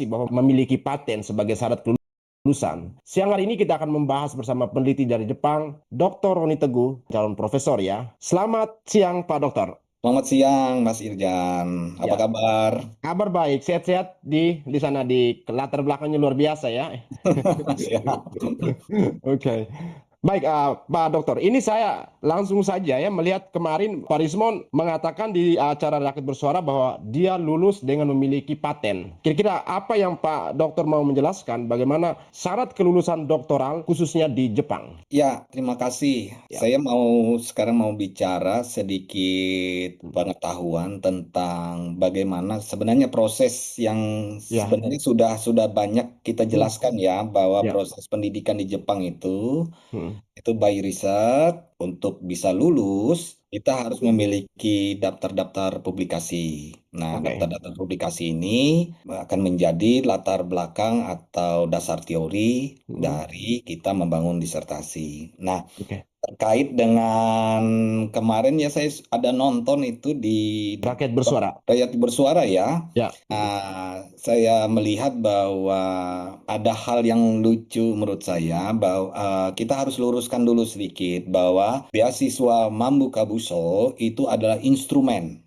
bahwa memiliki paten sebagai syarat kelulusan. Siang hari ini kita akan membahas bersama peneliti dari Jepang, Dr. Roni Teguh, calon profesor ya. Selamat siang Pak Dokter. Selamat siang, Mas Irjan. Apa Ya, kabar? kabar baik, sehat-sehat di sana di latar belakangnya luar biasa ya. Siap. Oke. Baik, Pak Dokter, ini saya langsung saja ya melihat kemarin Pak Rismon mengatakan di acara Rakyat Bersuara bahwa dia lulus dengan memiliki paten. Kira-kira apa yang Pak Dokter mau menjelaskan bagaimana syarat kelulusan doktoral khususnya di Jepang? Ya, terima kasih. Ya, Saya sekarang mau bicara sedikit pengetahuan tentang bagaimana sebenarnya proses yang ya, sebenarnya sudah banyak kita hmm, jelaskan ya, bahwa ya, proses pendidikan di Jepang hmm, itu by riset. Untuk bisa lulus kita harus memiliki daftar-daftar publikasi. Nah, oke, daftar-daftar publikasi ini akan menjadi latar belakang atau dasar teori hmm, dari kita membangun disertasi. Nah, oke. terkait dengan kemarin ya saya ada nonton itu di Rakyat Bersuara. Rakyat Bersuara ya. Ya, Saya melihat bahwa ada hal yang lucu menurut saya, bahwa kita harus luruskan dulu sedikit bahwa beasiswa Mambu Kabuso itu adalah instrumen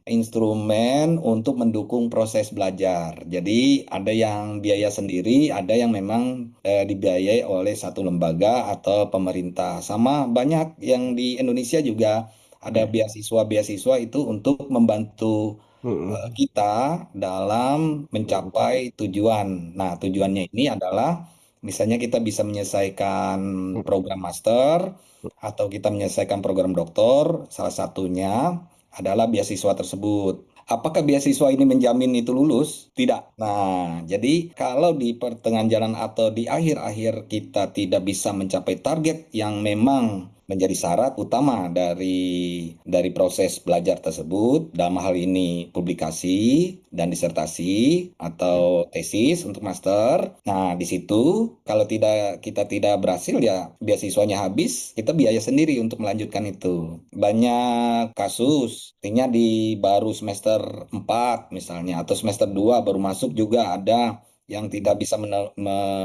untuk mendukung proses belajar. Jadi ada yang biaya sendiri, ada yang memang dibiayai oleh satu lembaga atau pemerintah. Sama banyak yang di Indonesia juga ada oke. beasiswa-beasiswa itu untuk membantu Hmm, kita dalam hmm, mencapai tujuan. Nah, tujuannya ini adalah misalnya kita bisa menyelesaikan hmm, program master atau kita menyelesaikan program doktor, salah satunya adalah beasiswa tersebut. Apakah beasiswa ini menjamin itu lulus? Tidak. Nah, jadi kalau di pertengahan jalan atau di akhir-akhir kita tidak bisa mencapai target yang memang menjadi syarat utama dari proses belajar tersebut, dalam hal ini publikasi dan disertasi hmm. atau tesis untuk master. Nah, di situ kalau kita tidak berhasil ya beasiswanya habis, kita biaya sendiri untuk melanjutkan itu. Banyak kasus, artinya di baru semester 4 misalnya atau semester 2 baru masuk juga ada yang tidak bisa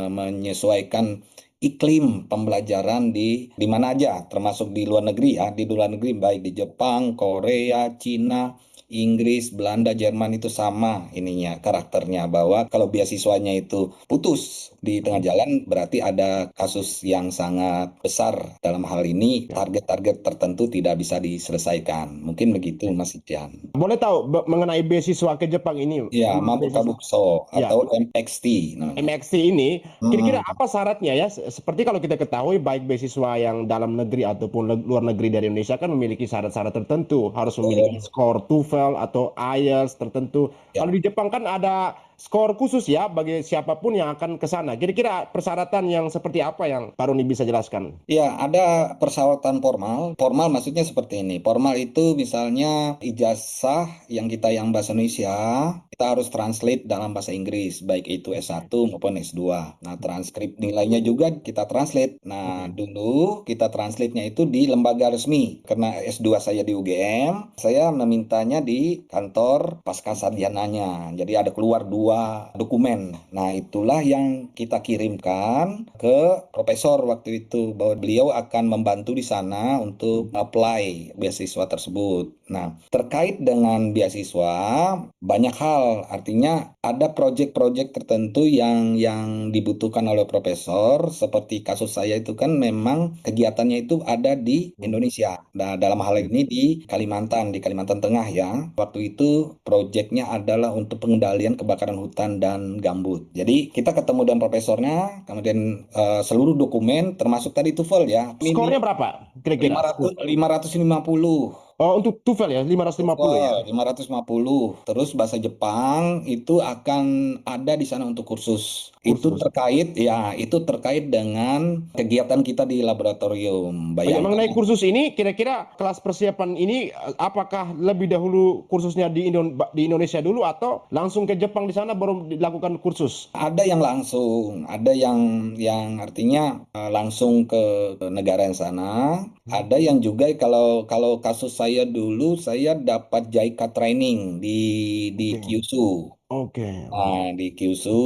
menyesuaikan iklim pembelajaran di mana aja, termasuk di luar negeri ya, di luar negeri baik di Jepang, Korea, Cina, Inggris, Belanda, Jerman itu sama ininya karakternya, bahwa kalau beasiswanya itu putus di tengah jalan berarti ada kasus yang sangat besar. Dalam hal ini Ya. target-target tertentu tidak bisa diselesaikan. Mungkin begitu Mas Ijan. Boleh tahu mengenai beasiswa ke Jepang ini, Ya, Mambu beasiswa Kabukso ya atau MXT namanya. MXC ini, kira-kira Hmm. apa syaratnya ya? Seperti kalau kita ketahui baik beasiswa yang dalam negeri ataupun luar negeri dari Indonesia kan memiliki syarat-syarat tertentu, harus memiliki Betul. skor TOEFL atau IELTS tertentu. Kalau Ya. di Jepang kan ada skor khusus ya bagi siapapun yang akan ke sana. Kira-kira persyaratan yang seperti apa yang Pak Roni bisa jelaskan? Ya, ada persyaratan formal. Formal maksudnya seperti ini. Formal itu misalnya ijazah yang bahasa Indonesia, kita harus translate dalam bahasa Inggris, baik itu S1 maupun S2. Nah, transkrip nilainya juga kita translate. Nah, Oke. dulu kita translate-nya itu di lembaga resmi. Karena S2 saya di UGM, saya memintanya di kantor pascasarjananya. Jadi ada keluar dua dokumen. Nah, itulah yang kita kirimkan ke profesor waktu itu, bahwa beliau akan membantu di sana untuk apply beasiswa tersebut. Nah, terkait dengan beasiswa, banyak hal. Artinya ada proyek-proyek tertentu yang dibutuhkan oleh profesor, seperti kasus saya itu kan memang kegiatannya itu ada di Indonesia. Nah, dalam hal ini di Kalimantan Tengah ya. Waktu itu proyeknya adalah untuk pengendalian kebakaran hutan dan gambut. Jadi kita ketemu dengan profesornya, kemudian seluruh dokumen termasuk tadi TOEFL ya. Skornya berapa kira-kira? 550. Oh, untuk TOEFL ya, 550 ya. TOEFL 550. Terus bahasa Jepang itu akan ada di sana untuk kursus. Kursus. Itu terkait dengan kegiatan kita di laboratorium. Oh ya, Bayangkan. mengenai kursus ini, kira-kira kelas persiapan ini apakah lebih dahulu kursusnya di Indonesia dulu atau langsung ke Jepang di sana baru dilakukan kursus? Ada yang langsung, ada yang artinya langsung ke negara yang sana. Ada yang juga kalau kalau kasus saya dulu saya dapat JICA training di Oke. Kyushu. Oke. Nah, di Kyushu,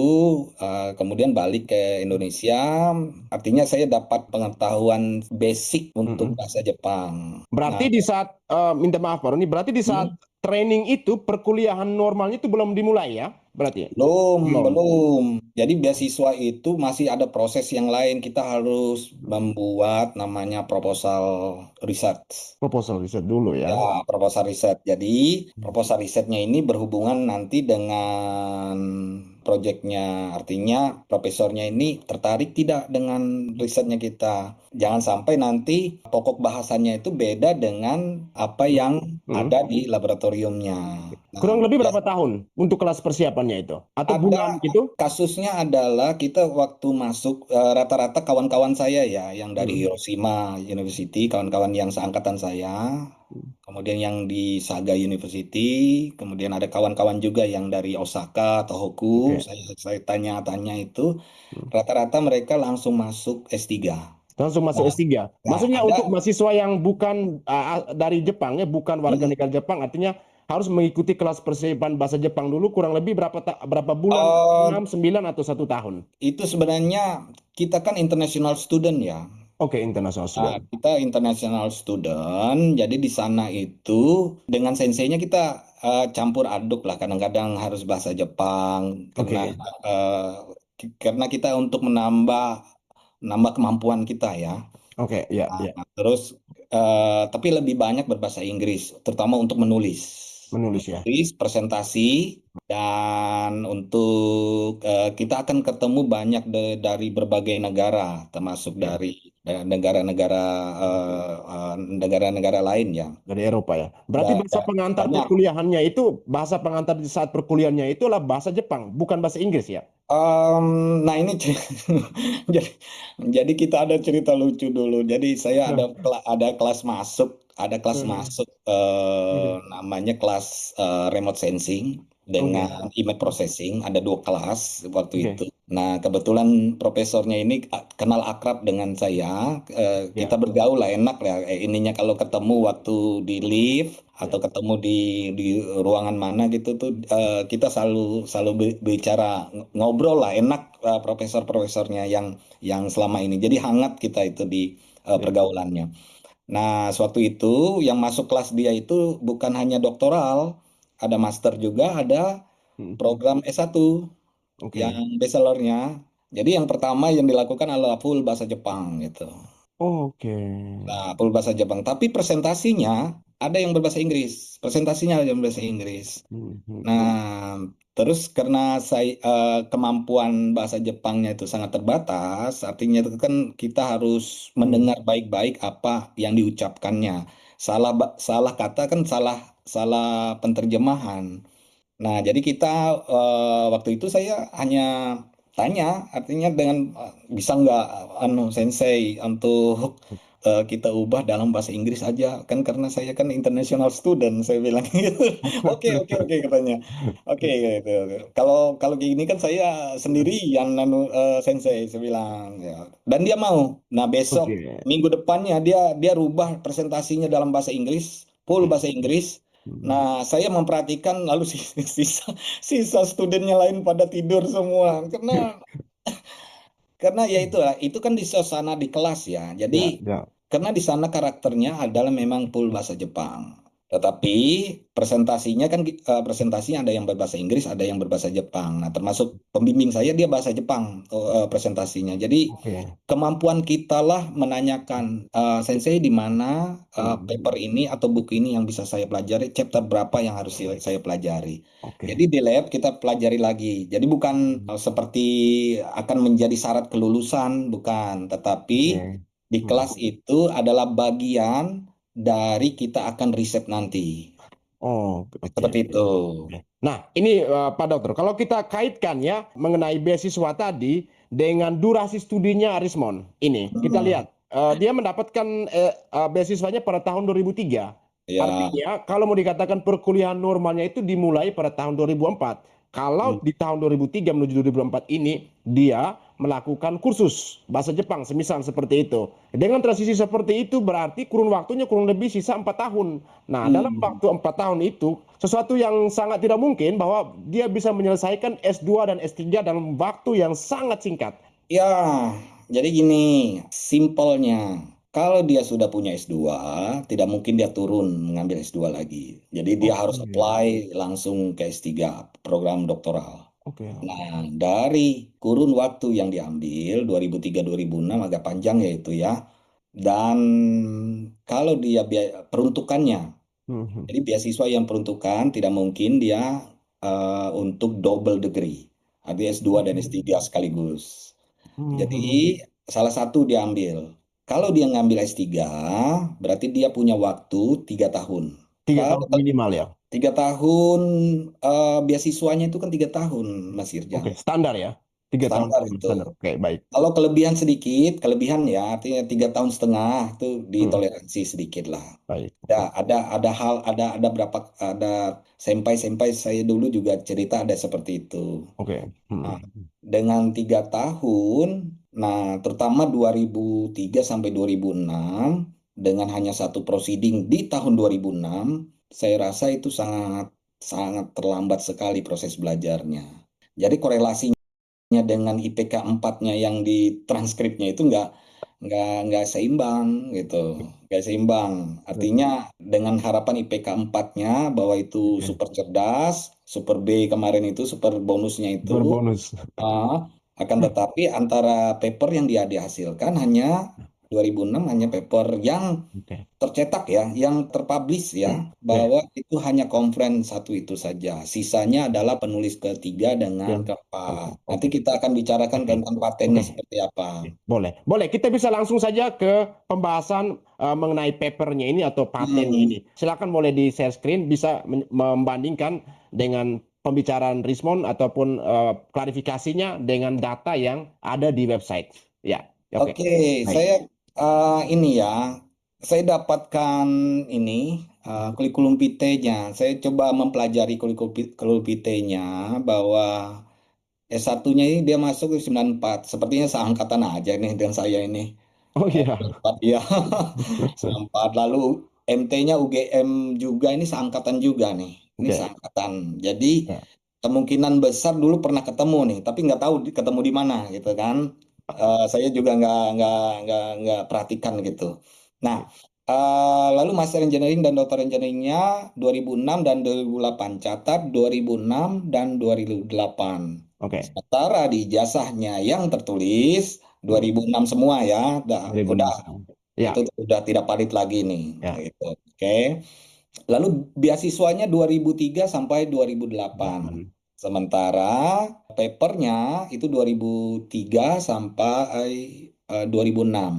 kemudian balik ke Indonesia, artinya saya dapat pengetahuan basic untuk Mm-mm. bahasa Jepang. Nah, Berarti di saat minta maaf Pak Roni, berarti di saat hmm, training itu perkuliahan normalnya itu belum dimulai ya? Berarti belum, belum. belum. Jadi beasiswa itu masih ada proses yang lain. Kita harus membuat namanya proposal research. Proposal riset dulu Ya, ya. proposal riset. Jadi, proposal risetnya ini berhubungan nanti dengan proyeknya. Artinya, profesornya ini tertarik tidak dengan risetnya kita. Jangan sampai nanti pokok bahasanya itu beda dengan apa yang Mm-mm. ada di laboratoriumnya. Nah, Kurang lebih ya, berapa tahun untuk kelas persiapannya itu? Atau bulan ada gitu? kasusnya adalah kita waktu masuk rata-rata kawan-kawan saya ya yang dari Mm-mm. Hiroshima University, kawan-kawan yang seangkatan saya, kemudian yang di Saga University, kemudian ada kawan-kawan juga yang dari Osaka, Tohoku, Oke. saya tanya-tanya itu, Mm. rata-rata mereka langsung masuk S3. Langsung masuk Nah, S3. nah, Maksudnya ada untuk mahasiswa yang bukan dari Jepang ya, bukan warga mm, negara Jepang, artinya harus mengikuti kelas persiapan bahasa Jepang dulu kurang lebih berapa bulan? eh, 6, 9 atau 1 tahun? itu sebenarnya kita kan international student ya. Oke, international Nah, student. kita international student, jadi di sana itu dengan senseinya kita campur aduk lah. Kadang-kadang harus bahasa Jepang Oke. karena kita untuk menambah kemampuan kita ya. Oke, ya, Nah, ya. terus tapi lebih banyak berbahasa Inggris, terutama untuk menulis, Menulis ya. presentasi, dan untuk kita akan ketemu banyak dari berbagai negara, termasuk Oke. dari negara-negara negara-negara lain ya. Dari Eropa ya. Berarti Da- bahasa pengantar Banyak. perkuliahannya itu, bahasa pengantar di saat perkuliahannya itu adalah bahasa Jepang, bukan bahasa Inggris ya? Em, nah ini jadi jadi kita ada cerita lucu dulu. Jadi saya ada kelas masuk, namanya kelas remote sensing dengan Oke. image processing. Ada dua kelas waktu itu. Oke. Nah kebetulan profesornya ini kenal akrab dengan saya. Kita Ya. bergaul lah enak lah. Ininya kalau ketemu waktu di lift atau Ya. ketemu di ruangan mana gitu tuh kita selalu bicara ngobrol lah enak profesor-profesornya yang selama ini. Jadi hangat kita itu di Ya. pergaulannya. Nah, sewaktu itu yang masuk kelas dia itu bukan hanya doktoral, ada master juga, ada Mhm. program S1 yang Oke. bachelornya. Jadi yang pertama yang dilakukan adalah full bahasa Jepang gitu. Oke. Nah, full bahasa Jepang. Tapi presentasinya ada yang berbahasa Inggris. Presentasinya ada yang berbahasa Inggris. Mhm. Nah, terus karena kemampuan bahasa Jepangnya itu sangat terbatas, artinya itu kan kita harus Mhm. mendengar baik-baik apa yang diucapkannya. Salah kata kan salah salah penterjemahan. Nah, jadi kita waktu itu saya hanya tanya, artinya dengan bisa nggak sensei untuk kita ubah dalam bahasa Inggris aja kan karena saya kan international student saya bilang gitu. Oke oke oke katanya. Oke gitu. Kalau kalau kayak gini kan saya sendirian sensei saya bilang ya. Dan dia mau. Nah, besok Oke. minggu depannya dia rubah presentasinya dalam bahasa Inggris, full bahasa Inggris. Mhm. Nah, saya memperhatikan lalu sisa sisa studennya lain pada tidur semua karena ya itulah itu kan di suasana di kelas ya. Jadi Ya, ya. karena di sana karakternya adalah memang full bahasa Jepang. Tetapi presentasinya kan presentasinya ada yang berbahasa Inggris, ada yang berbahasa Jepang. Nah, termasuk pembimbing saya dia bahasa Jepang presentasinya. Jadi Oke. kemampuan kita lah menanyakan sensei di mana paper Mhm. ini atau buku ini yang bisa saya pelajari, chapter berapa yang harus saya pelajari. Jadi Oke. di lab kita pelajari lagi. Jadi bukan seperti akan menjadi syarat kelulusan, bukan, tetapi Oke. di Mhm. kelas itu adalah bagian dari kita akan riset nanti. Oh, oke. Seperti itu. Nah, ini Pak Dokter, kalau kita kaitkan ya mengenai beasiswa tadi dengan durasi studinya Arismon, ini kita Hmm. lihat dia mendapatkan beasiswanya pada tahun 2003. Ya. Artinya kalau mau dikatakan perkuliahan normalnya itu dimulai pada tahun 2004. Kalau Hmm. di tahun 2003 menuju 2004 ini dia melakukan kursus bahasa Jepang, semisal seperti itu. Dengan transisi seperti itu berarti kurun waktunya kurang lebih sisa 4 tahun. Nah, dalam Hmm. waktu 4 tahun itu, sesuatu yang sangat tidak mungkin bahwa dia bisa menyelesaikan S2 dan S3 dalam waktu yang sangat singkat. Ya, jadi gini, simpelnya. Kalau dia sudah punya S2, tidak mungkin dia turun mengambil S2 lagi. Jadi dia harus Oke, apply langsung ke S3, program doktoral. oke, oke. Nah, dari kurun waktu yang diambil 2003-2006 agak panjang ya itu ya. Dan kalau dia peruntukannya, Mhm. jadi beasiswa yang peruntukan tidak mungkin dia untuk double degree, artinya S2 dan S3 sekaligus. Jadi Mhm. salah satu dia ambil. Kalau dia ngambil S3, berarti dia punya waktu 3 tahun. 3 tahun Kalau minimal ya. 3 tahun, beasiswanya itu kan 3 tahun, Mas Irjan. Oke, standar ya. 3 tahun Standar minimal itu. standar. Oke, baik. Kalau kelebihan sedikit, kelebihan ya, artinya 3 tahun setengah itu Hmm, ditoleransi sedikit lah. baik. Ada, Oke. ada hal, ada berapa, ada senpai-senpai saya dulu juga cerita ada seperti itu. Oke. Nah, Hmm. dengan 3 tahun, nah terutama 2003 sampai 2006, dengan hanya satu proceeding di tahun 2006, saya rasa itu sangat sangat terlambat sekali proses belajarnya. Jadi korelasinya dengan IPK 4-nya yang di transkripnya itu nggak seimbang gitu, nggak seimbang. Artinya dengan harapan IPK 4-nya bahwa itu Oke. super cerdas, super B kemarin itu super bonusnya itu, Berbonus. ah, akan tetapi antara paper yang dia dihasilkan hanya 2006 hanya paper yang Oke. tercetak ya, yang terpublish ya, Hmm. Oke. bahwa itu hanya conference satu itu saja. Sisanya adalah penulis ketiga dengan Oke. keempat. Oke. Nanti Oke. kita akan bicarakan Oke. tentang patennya Oke. seperti apa. Boleh, boleh. Kita bisa langsung saja ke pembahasan mengenai papernya ini atau patennya Hmm, ini. Silakan boleh di share screen, bisa membandingkan dengan pembicaraan Rismond ataupun klarifikasinya dengan data yang ada di website. Ya, oke. oke, Baik. saya ini ya, saya dapatkan ini kurikulum vitae-nya. Saya coba mempelajari kurikulum vitae-nya bahwa S1-nya ini dia masuk di 94. Sepertinya seangkatan aja nih dengan saya ini. Oh iya. 94 ya. 94. Lalu MT-nya UGM juga ini seangkatan juga nih. Ini Oke. seangkatan. Jadi Ya. kemungkinan besar dulu pernah ketemu nih, tapi nggak tahu ketemu di mana gitu kan. Saya juga nggak perhatikan gitu. Nah, lalu Master Engineering dan Doktor Engineering-nya 2006 dan 2008. Catat 2006 dan 2008. Oke. Sementara di ijazahnya yang tertulis Hmm. 2006 semua ya, udah 2006 sekarang. Ya, itu udah tidak valid lagi nih. ya. Gitu. Oke. Lalu beasiswanya 2003 sampai 2008. Delapan. Sementara papernya itu 2003 sampai 2006.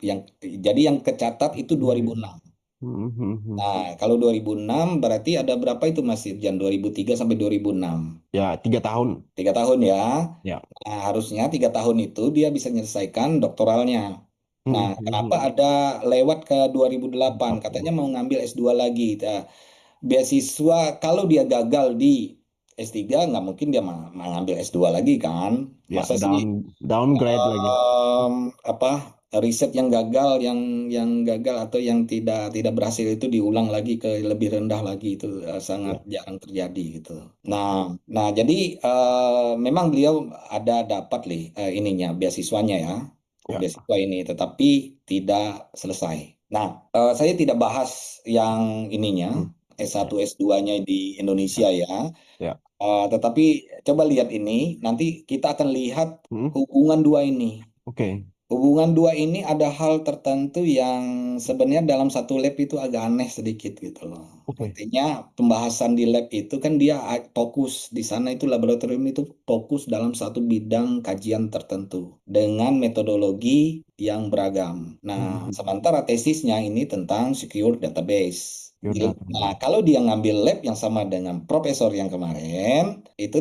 Yang jadi yang kecatat itu Oke. 2006. Hmm, hmm, hmm. Nah, kalau 2006 berarti ada berapa itu Mas Irjan? 2003 sampai 2006. Ya, 3 tahun. 3 tahun ya. Ya. Nah, harusnya 3 tahun itu dia bisa menyelesaikan doktoralnya. Nah, Hmm, hmm, kenapa hmm. ada lewat ke 2008? Katanya Delapan. mau ngambil S2 lagi. Nah, beasiswa kalau dia gagal di S3 nggak mungkin dia mengambil S2 lagi kan? Ya, Masa sih downgrade lagi. apa riset yang gagal yang gagal atau yang tidak berhasil itu diulang lagi ke lebih rendah lagi itu sangat Ya, jarang terjadi gitu. Nah, nah jadi memang beliau ada dapat ininya beasiswanya ya, ya. beasiswa ini, tetapi tidak selesai. Nah, saya tidak bahas yang ininya Hmm. Ya, S1 S2-nya di Indonesia ya, ya. ya. Tetapi coba lihat ini, nanti kita akan lihat Hmm. hubungan dua ini. Oke, Hubungan dua ini ada hal tertentu yang sebenarnya dalam satu lab itu agak aneh sedikit gitu loh. oke. Artinya pembahasan di lab itu kan dia fokus di sana itu laboratorium itu fokus dalam satu bidang kajian tertentu dengan metodologi yang beragam. Nah, Hmm. sementara tesisnya ini tentang secure database. Your Nah, database. kalau dia ngambil lab yang sama dengan profesor yang kemarin, itu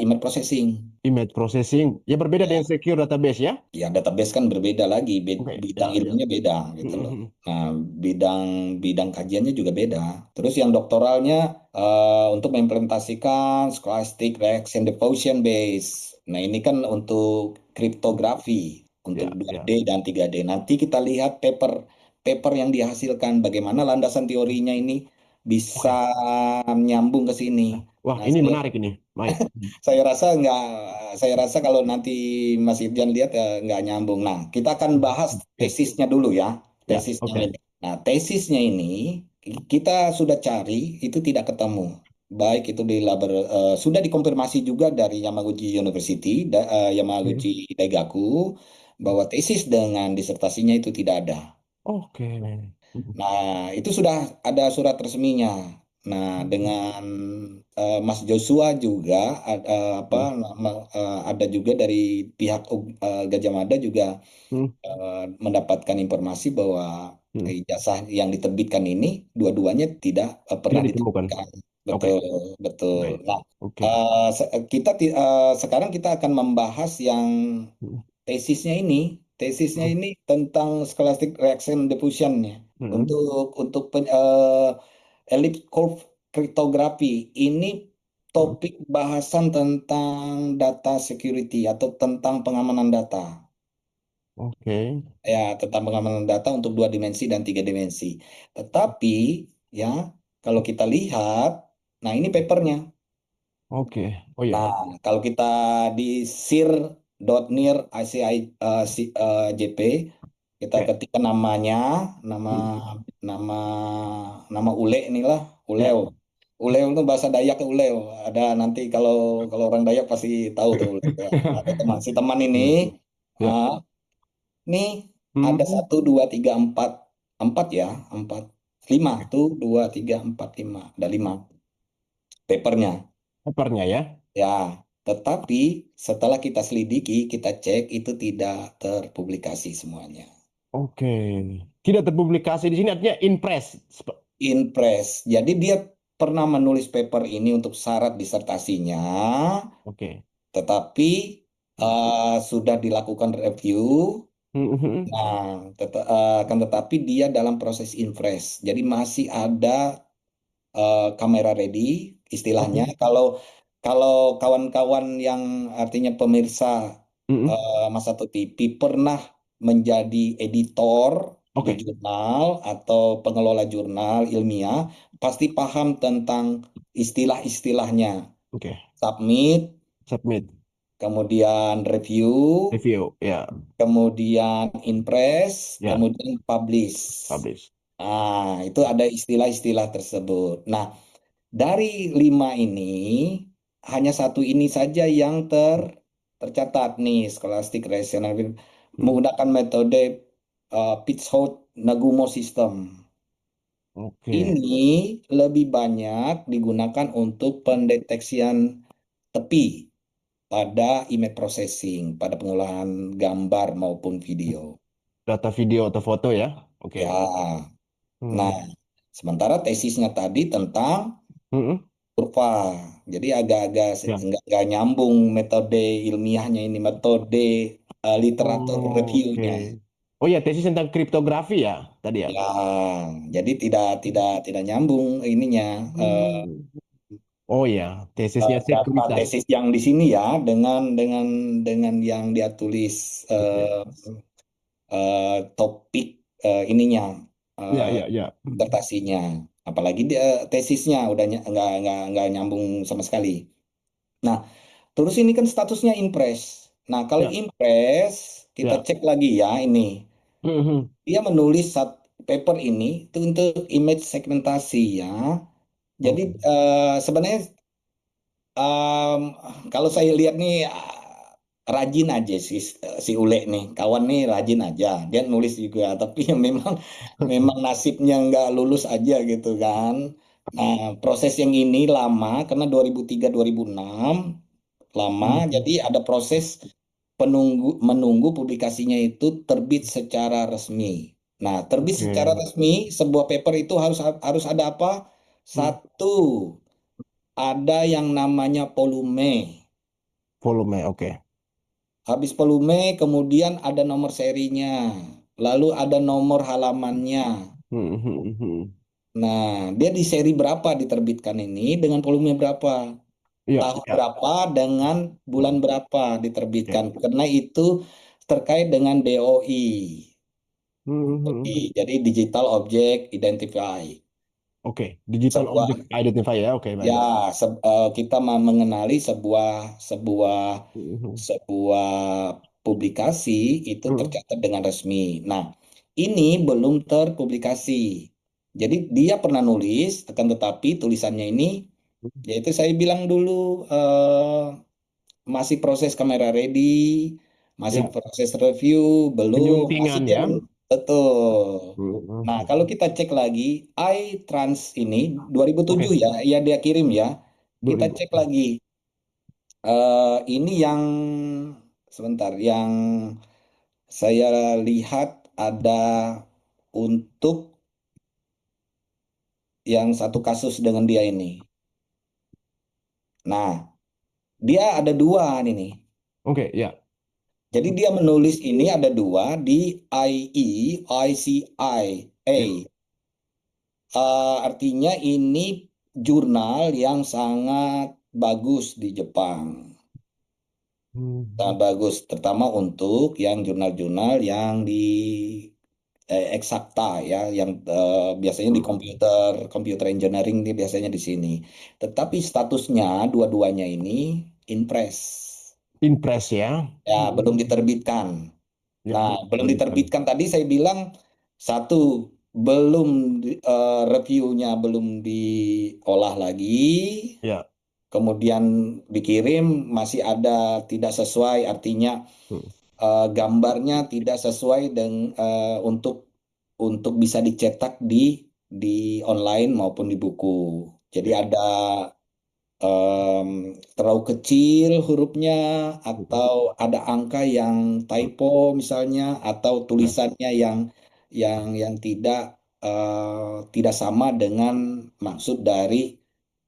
image processing. Image processing. Ya berbeda dengan secure database ya. Ya, database kan berbeda lagi, Oke, bidang ya, ya. ilmunya beda gitu Hmm, loh. hmm, Nah, bidang bidang kajiannya juga beda. Terus yang doktoralnya untuk mengimplementasikan Scholastic Reaction Diffusion Base. Nah, ini kan untuk kriptografi untuk Ya, ya. 2D dan 3D. Nanti kita lihat paper yang dihasilkan, bagaimana landasan teorinya ini Oke. bisa nyambung ke sini. Wah, Nah, ini menarik ini, Mike. saya rasa nggak, saya rasa kalau nanti Mas Irjan lihat nggak nyambung. Nah, kita akan bahas Sip. tesisnya dulu ya, Ya, tesisnya oke. ini. Nah, tesisnya ini kita sudah cari itu tidak ketemu. Baik itu di sudah dikonfirmasi juga dari Yamaguchi University, Oke. Yamaguchi Daigaku, bahwa tesis dengan disertasinya itu tidak ada. Oke. Nah, itu sudah ada surat resminya. Nah, dengan Mas Joshua juga apa Hmm. ada juga dari pihak Gajah Mada juga Hmm. mendapatkan informasi bahwa Hmm. ijazah yang diterbitkan ini dua-duanya tidak pernah Tidak ditemukan. ditemukan. Oke. Betul, betul. Baik. Nah, Oke. sekarang kita akan membahas yang Hmm. tesisnya ini, tesisnya Hmm. ini tentang scholastic reaction diffusion ya. Hmm. Untuk ellipse curve cryptography ini Hmm. topik bahasan tentang data security atau tentang pengamanan data. Oke. Ya, tentang pengamanan data untuk 2 dimensi dan 3 dimensi. Tetapi ya, kalau kita lihat, nah ini papernya. Oke. Oh ya. Nah, kalau kita di sir.nir JP, kita Oke. ketik namanya, nama Hmm. nama nama Ule inilah, Ya. Uleo. Uleo itu bahasa Dayak Uleo. Ada nanti kalau kalau orang Dayak pasti tahu tuh Uleo. Ya. Ada teman si teman ini, Ya. Ya. ah, nih ada Hmm. 1, 2, 3, 4, 4 ya, 4, 5 tuh 2, 3, 4, 5, ada 5 papernya. Papernya ya. Ya, tetapi setelah kita selidiki, kita cek itu tidak terpublikasi semuanya. Oke. Tidak terpublikasi di sini artinya impress. Inpress. Jadi dia pernah menulis paper ini untuk syarat disertasinya, Oke. tetapi sudah dilakukan review. Hmm. Nah, akan tetapi dia dalam proses impress. Jadi masih ada kamera ready istilahnya. Oke. Kalau kalau kawan-kawan yang artinya pemirsa Hmm. Masa TV pernah menjadi editor di Oke. jurnal atau pengelola jurnal ilmiah, pasti paham tentang istilah-istilahnya. Oke. Submit, Submit. kemudian review, Review. Ya. kemudian impress, Ya. kemudian publish. Publish. Ah, itu ada istilah-istilah tersebut. Nah, dari 5 ini, hanya satu ini saja yang tercatat nih, Scholastic Rational Hmm. menggunakan metode Pitchford-Nagumo System. Oke. Ini lebih banyak digunakan untuk pendeteksian tepi pada image processing, pada pengolahan gambar maupun video. Data video atau foto ya. Oke. Ya, nah, Hmm. sementara tesisnya tadi tentang Hmm. kurva. Jadi agak-agak Ya. nggak nyambung metode ilmiahnya ini, metode literatur Oke. reviewnya. Oh ya, tesis tentang kriptografi ya tadi ya. Ya, jadi tidak nyambung ininya Hmm. Oh ya, tesisnya data sekuritas. tesis yang di sini ya dengan yang dia tulis Oke. topik ininya Ya, eh, ya, ya. Hmm. disertasinya. Apalagi dia tesisnya udah nggak nyambung sama sekali. Nah, terus ini kan statusnya impres. Nah, kalau Ya, impres, kita ya. cek lagi ya ini. Mhm. Dia menulis paper ini itu untuk image segmentasi ya. Jadi Oke. sebenarnya em, kalau saya lihat nih rajin aja si Ule nih, kawan nih rajin aja. Dia nulis juga, tapi yang memang nasibnya nggak lulus aja gitu kan. Nah, proses yang ini lama karena 2003-2006 lama, Mhm. jadi ada proses menunggu publikasinya itu terbit secara resmi. Nah, terbit secara Oke. resmi sebuah paper itu harus harus ada apa? Hmm. Satu, ada yang namanya volume. Volume, oke. Habis volume, kemudian ada nomor serinya. Lalu ada nomor halamannya. Mhm. Nah, dia di seri berapa diterbitkan ini dengan volume berapa? Iya, Tahun iya. berapa dengan bulan berapa Oke. diterbitkan? Karena itu terkait dengan DOI. Mhm. Jadi Digital Object Identify. Oke, digital object Sebuah identifier ya. Oke, ya baik. kita mengenali sebuah sebuah Mhm. sebuah publikasi itu Mhm. tercatat dengan resmi. Nah, ini belum terpublikasi. Jadi dia pernah nulis, akan tetapi tulisannya ini, yaitu saya bilang dulu masih proses kamera ready, masih Ya, proses review, belum, masih penyuntingan ya. belum. Betul. Nah, Mhm. kalau kita cek lagi, iTrans ini 2007 Oke, ya, ya dia kirim ya. Kita 2000. cek lagi. Ini yang sebentar, yang saya lihat ada untuk yang satu kasus dengan dia ini. Nah, dia ada dua nih. Oke, ya. Jadi dia menulis ini ada dua di IE, ICIA. Ya. Artinya ini jurnal yang sangat bagus di Jepang. Sangat Mhm. bagus, terutama untuk yang jurnal-jurnal yang di eksakta ya, yang biasanya di Mhm. komputer, computer engineering dia biasanya di sini. Tetapi statusnya dua-duanya ini impress. Impres ya. Ya, belum Mhm. diterbitkan. Ya, Nah, belum belum terbitkan. diterbitkan tadi saya bilang satu belum reviewnya belum diolah lagi, Ya. kemudian dikirim masih ada tidak sesuai, artinya Mhm. gambarnya tidak sesuai dengan untuk bisa dicetak di online maupun di buku. Jadi ada terlalu kecil hurufnya, Mhm. atau ada angka yang typo misalnya, atau Ya. tulisannya yang tidak sama dengan maksud dari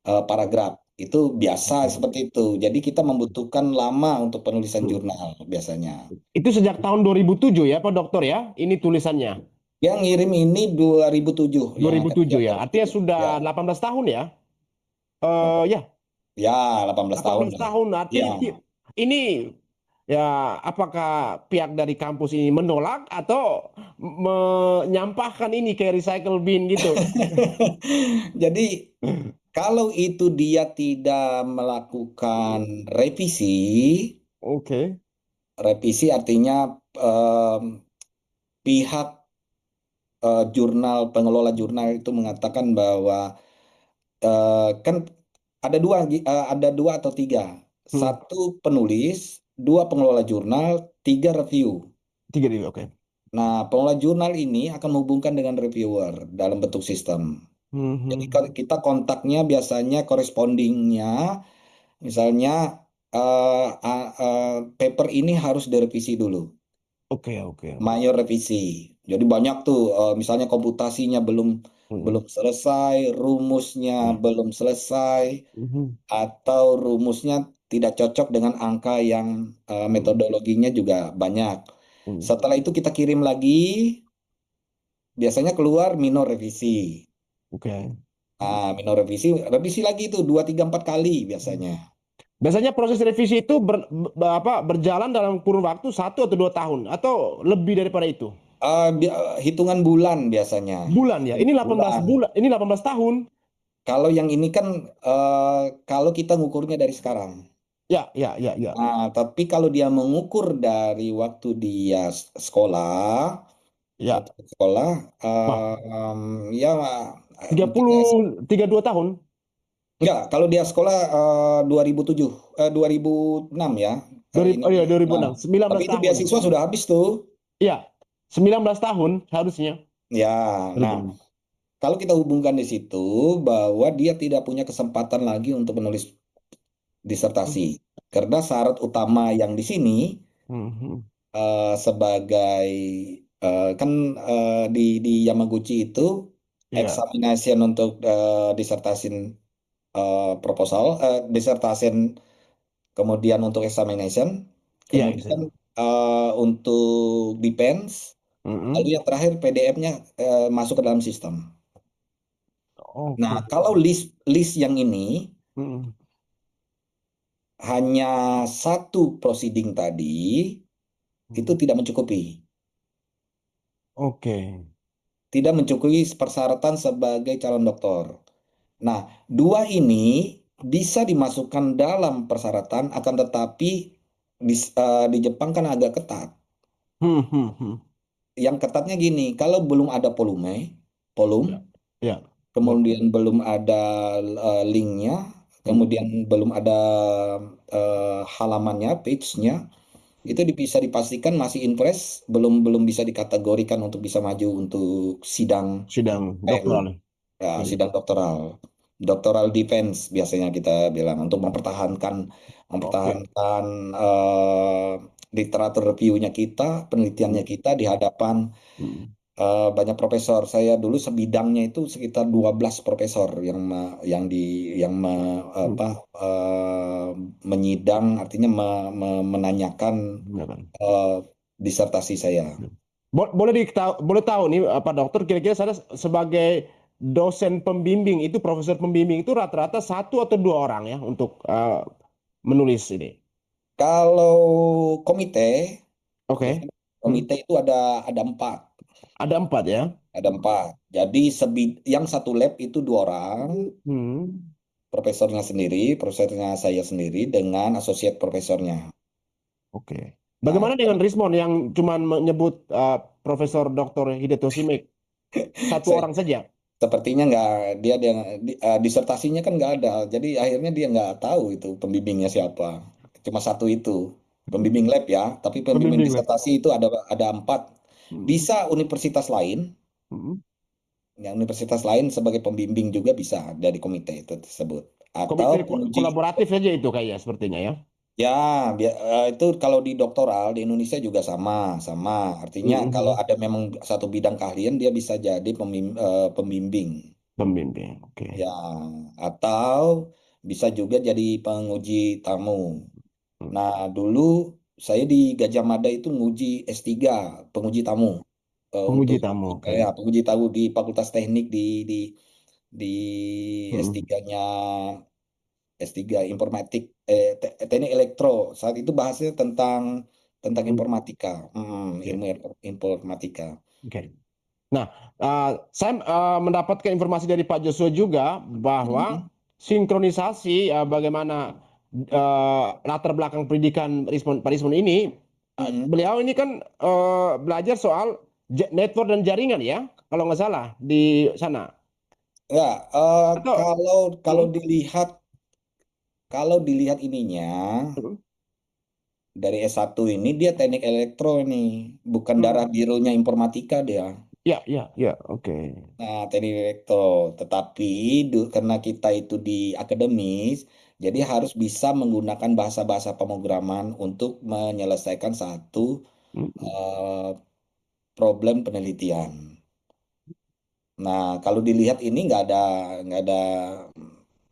paragraf. Itu biasa Oke. seperti itu. Jadi kita membutuhkan lama untuk penulisan jurnal biasanya. Itu sejak tahun 2007 ya, Pak Dokter ya? Ini tulisannya. Yang ngirim ini 2007 dua yang ribu akan tujuh siap ya. Artinya 2007. sudah Ya, 18 tahun ya? Ya, ya 18 tahun 18 lah. tahun. Ya. Artinya ini ya apakah pihak dari kampus ini menolak atau menyampahkan ini ke recycle bin gitu? Jadi kalau itu dia tidak melakukan revisi, Oke. revisi artinya em, pihak pengelola jurnal itu mengatakan bahwa kan ada dua atau tiga, Hmm. satu penulis, dua pengelola jurnal, tiga review. Tiga dulu, oke. Nah, pengelola jurnal ini akan menghubungkan dengan reviewer dalam bentuk sistem. Hmm, Jadi hmm. kalau kita kontaknya biasanya correspondingnya, misalnya paper ini harus direvisi dulu, Oke, oke, oke. mayor revisi. Jadi banyak tuh, misalnya komputasinya belum Hmm. belum selesai, rumusnya Ya. belum selesai, Mhm. atau rumusnya tidak cocok dengan angka yang Hmm. metodologinya juga banyak. Hmm. Setelah itu kita kirim lagi, biasanya keluar minor revisi. Oke. Nah, minor revisi, revisi lagi itu 2, 3, 4 kali biasanya. Biasanya proses revisi itu berjalan dalam kurun waktu 1 atau 2 tahun atau lebih daripada itu. Hitungan bulan biasanya. Bulan ya. Ini 18 Bulan. bulan. Ini 18 tahun. Kalau yang ini kan kalau kita ngukurnya dari sekarang. Ya, ya, ya, ya. Nah, tapi kalau dia mengukur dari waktu dia sekolah, Ya. waktu sekolah, Wah, ya tiga dia puluh 32 tahun. enggak, kalau dia sekolah 2007, 2006 ya. Ini Oh iya, 2006. 2006. sembilan Tapi belas itu tahun. beasiswa sudah habis tuh. Iya. 19 tahun harusnya. Ya, nah Harusnya. kalau kita hubungkan di situ bahwa dia tidak punya kesempatan lagi untuk menulis disertasi. Karena syarat utama yang di sini Mhm. sebagai kan di Yamaguchi itu Iya. examination untuk disertasi proposal, disertasi kemudian untuk examination, Iya, kemudian bisa. untuk defense, lalu Mhm. yang terakhir PDF-nya masuk ke dalam sistem. Oke. Nah, kalau list list yang ini Hmm. hanya satu proceeding tadi, itu Hmm. tidak mencukupi. Oke. Tidak mencukupi persyaratan sebagai calon dokter. Nah, dua ini bisa dimasukkan dalam persyaratan, akan tetapi di Jepang kan agak ketat. Hmm, hmm, hmm. Yang ketatnya gini, kalau belum ada volume, Ya. Ya. Boleh. kemudian belum ada linknya, Hmm. kemudian belum ada halamannya, page-nya, itu bisa dipastikan masih impress, belum belum bisa dikategorikan untuk bisa maju untuk sidang Sidang PN, doktoral. ya, Ya. sidang doktoral, doctoral defense biasanya kita bilang untuk mempertahankan Oke. mempertahankan eh, literatur reviewnya kita, penelitiannya Hmm. kita di hadapan Hmm. banyak profesor. Saya dulu sebidangnya itu sekitar 12 profesor yang di yang Hmm. apa eh, menyidang, artinya menanyakan Ya kan? eh, disertasi saya. Boleh tahu nih Pak Dokter, kira-kira saya sebagai dosen pembimbing itu, profesor pembimbing itu rata-rata satu atau dua orang ya untuk menulis ini. Kalau komite, Oke. biasanya Hmm. komite itu ada empat, Ada empat ya. ada empat. Jadi yang satu lab itu dua orang, Hmm. profesornya saya sendiri dengan asosiat profesornya. Oke. Nah, Bagaimana dengan Rismon yang cuma menyebut Profesor Dr. Hidetoshi Mek? Satu saya orang saja. sepertinya nggak, dia disertasinya kan nggak ada, jadi akhirnya dia nggak tahu itu pembimbingnya siapa. Cuma satu itu pembimbing lab ya, tapi pembimbing Pembimbing lab. disertasi itu ada empat. Hmm. Bisa universitas lain, Hmm. yang universitas lain sebagai pembimbing juga bisa dari komite itu tersebut, atau Komite penguji. kolaboratif saja itu kayaknya sepertinya ya. Ya, itu kalau di doktoral di Indonesia juga sama, sama. Artinya Hmm, kalau hmm. ada memang satu bidang keahlian dia bisa jadi pembimbing. Pembimbing. Oke. Ya, atau bisa juga jadi penguji tamu. Hmm. Nah, dulu saya di Gajah Mada itu nguji S3, penguji tamu. Penguji Untuk tamu. Oke. penguji tamu di Fakultas Teknik di Hmm. S3-nya, S3 Informatik, Teknik Elektro. Saat itu bahasnya tentang Hmm. informatika. Oke. Ilmu informatika. Oke. Nah, saya mendapatkan informasi dari Pak Joshua juga bahwa Hmm. sinkronisasi bagaimana latar belakang pendidikan Pak Rismon ini, Hmm. beliau ini kan belajar soal network dan jaringan ya, kalau nggak salah di sana. Ya, Atau kalau kalau hmm, dilihat kalau dilihat ininya hmm, dari S1 ini dia teknik elektro nih, bukan darah hmm. birunya informatika dia. Ya, ya, ya, oke. Nah, teknik elektro, tetapi karena kita itu di akademis, jadi harus bisa menggunakan bahasa-bahasa pemrograman untuk menyelesaikan satu Hmm, hmm. eh, problem penelitian. Nah, kalau dilihat ini nggak ada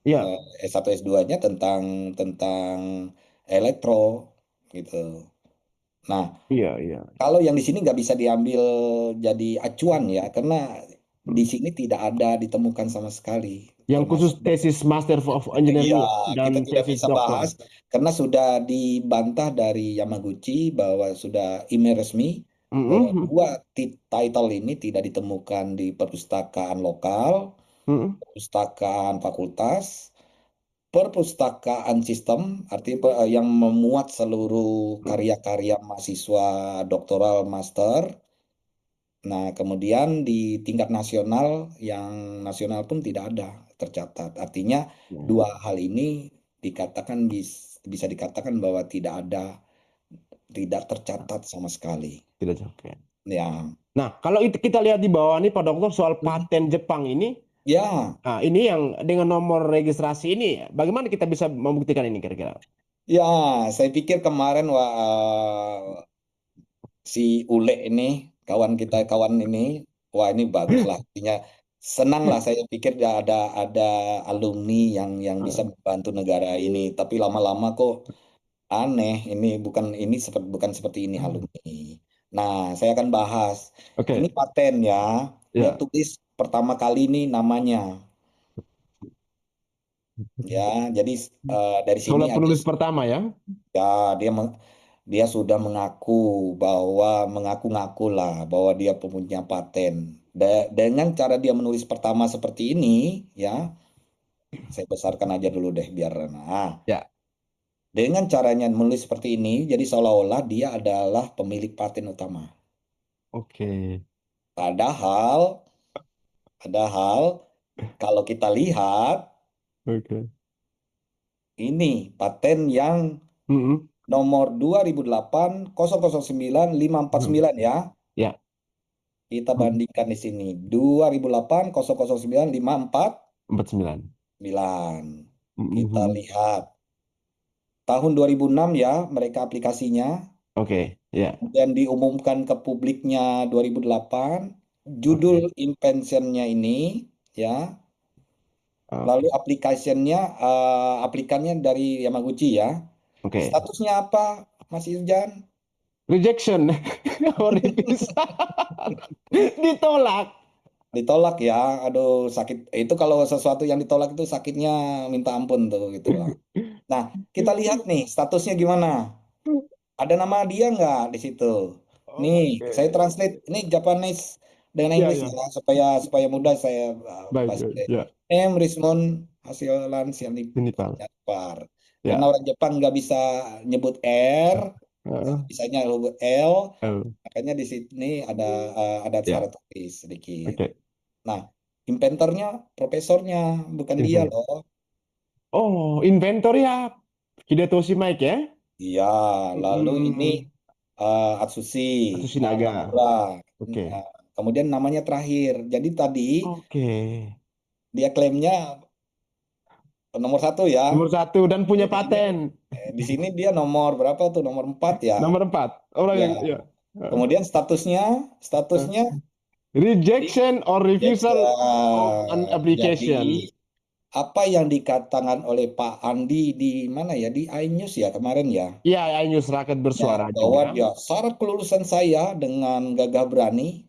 Ya, S1 S2-nya tentang tentang elektro gitu. Nah, iya, iya. kalau yang di sini nggak bisa diambil jadi acuan ya, karena di Hmm. sini tidak ada ditemukan sama sekali, Yang khusus termasuk tesis Master of iya, Engineering kita dan tidak tesis bisa doktor. bahas karena sudah dibantah dari Yamaguchi bahwa sudah email resmi Hmm, bahwa hmm, dua title ini tidak ditemukan di perpustakaan lokal, hmm, perpustakaan fakultas, perpustakaan sistem, artinya yang memuat seluruh hmm. karya-karya mahasiswa doktoral master. Nah, kemudian di tingkat nasional, yang nasional pun tidak ada tercatat. Artinya Ya, dua hal ini dikatakan bisa dikatakan bahwa tidak tercatat sama sekali. tidak oke. Ya, Nah, kalau itu kita lihat di bawah nih Pak Dokter soal paten Jepang ini, ya, ini yang dengan nomor registrasi ini, bagaimana kita bisa membuktikan ini kira-kira? ya. Saya pikir kemarin si Ule ini, kawan kita, kawan ini, wah ini bagus lah. Artinya senang lah, saya pikir ada alumni yang bisa membantu negara ini. Tapi lama-lama kok aneh, ini bukan seperti ini alumni. Nah, saya akan bahas. Ini Oke, paten ya. Dia ya. tulis pertama kali ini namanya. Ya, jadi dari sini Seolah ada penulis pertama ya. ya dia sudah mengaku bahwa mengaku-ngaku lah bahwa dia punya paten. Dengan cara dia menulis pertama seperti ini, ya, saya besarkan aja dulu deh biar nah. Ya, Dengan caranya menulis seperti ini, jadi seolah-olah dia adalah pemilik paten utama. oke. Padahal, padahal kalau kita lihat Oke. ini paten yang Mm-mm. nomor 2008 009 Mm. 549 ya. Ya. Kita Mm. bandingkan di sini 2008 009 549. 49. Kita Mm-mm. lihat tahun 2006 ya mereka aplikasinya. Oke, ya. Kemudian diumumkan ke publiknya 2008. Judul Oke. inventionnya ini ya. Lalu Oke. aplikannya dari Yamaguchi ya. Oke. Statusnya apa, Mas Irjan? Rejection. Orifisan. Ditolak. Ditolak ya. Aduh, sakit. Itu kalau sesuatu yang ditolak itu sakitnya minta ampun tuh gitu lah. Nah, kita lihat nih statusnya gimana. Ada nama dia nggak di situ? Nih, Oke. saya translate. Ini Japanese dengan Ya, Inggris ya. ya, supaya supaya mudah saya Baik, bahas. baik. Ya. Rismon Hasilan Ini Pak. Sianipar. Karena Ya. orang Jepang nggak bisa nyebut R, Heeh. bisanya huruf L, Oh, makanya di sini ada ya. cara tulis sedikit. Oke. Nah, inventornya profesornya, bukan dia Invent. loh. Oh, inventor ya. Hidetoshi Mike ya. Iya, lalu ini Mm-mm. Atsushi Atsushi Naga. Nakamura. Oke. Nah, kemudian namanya terakhir. Jadi tadi Oke. dia klaimnya nomor satu ya. Nomor satu dan punya Di sini, paten. di sini dia nomor berapa tuh? Nomor 4 ya. Nomor empat. Orang Ya. yang ya. Kemudian statusnya, Eh, statusnya Rejection or refusal of an Jackson. Jadi application. apa yang dikatakan oleh Pak Andi di mana ya di iNews ya kemarin ya, Ya, Ainus Rakyat ya Bersuara bahwa juga. dia syarat kelulusan saya dengan gagah berani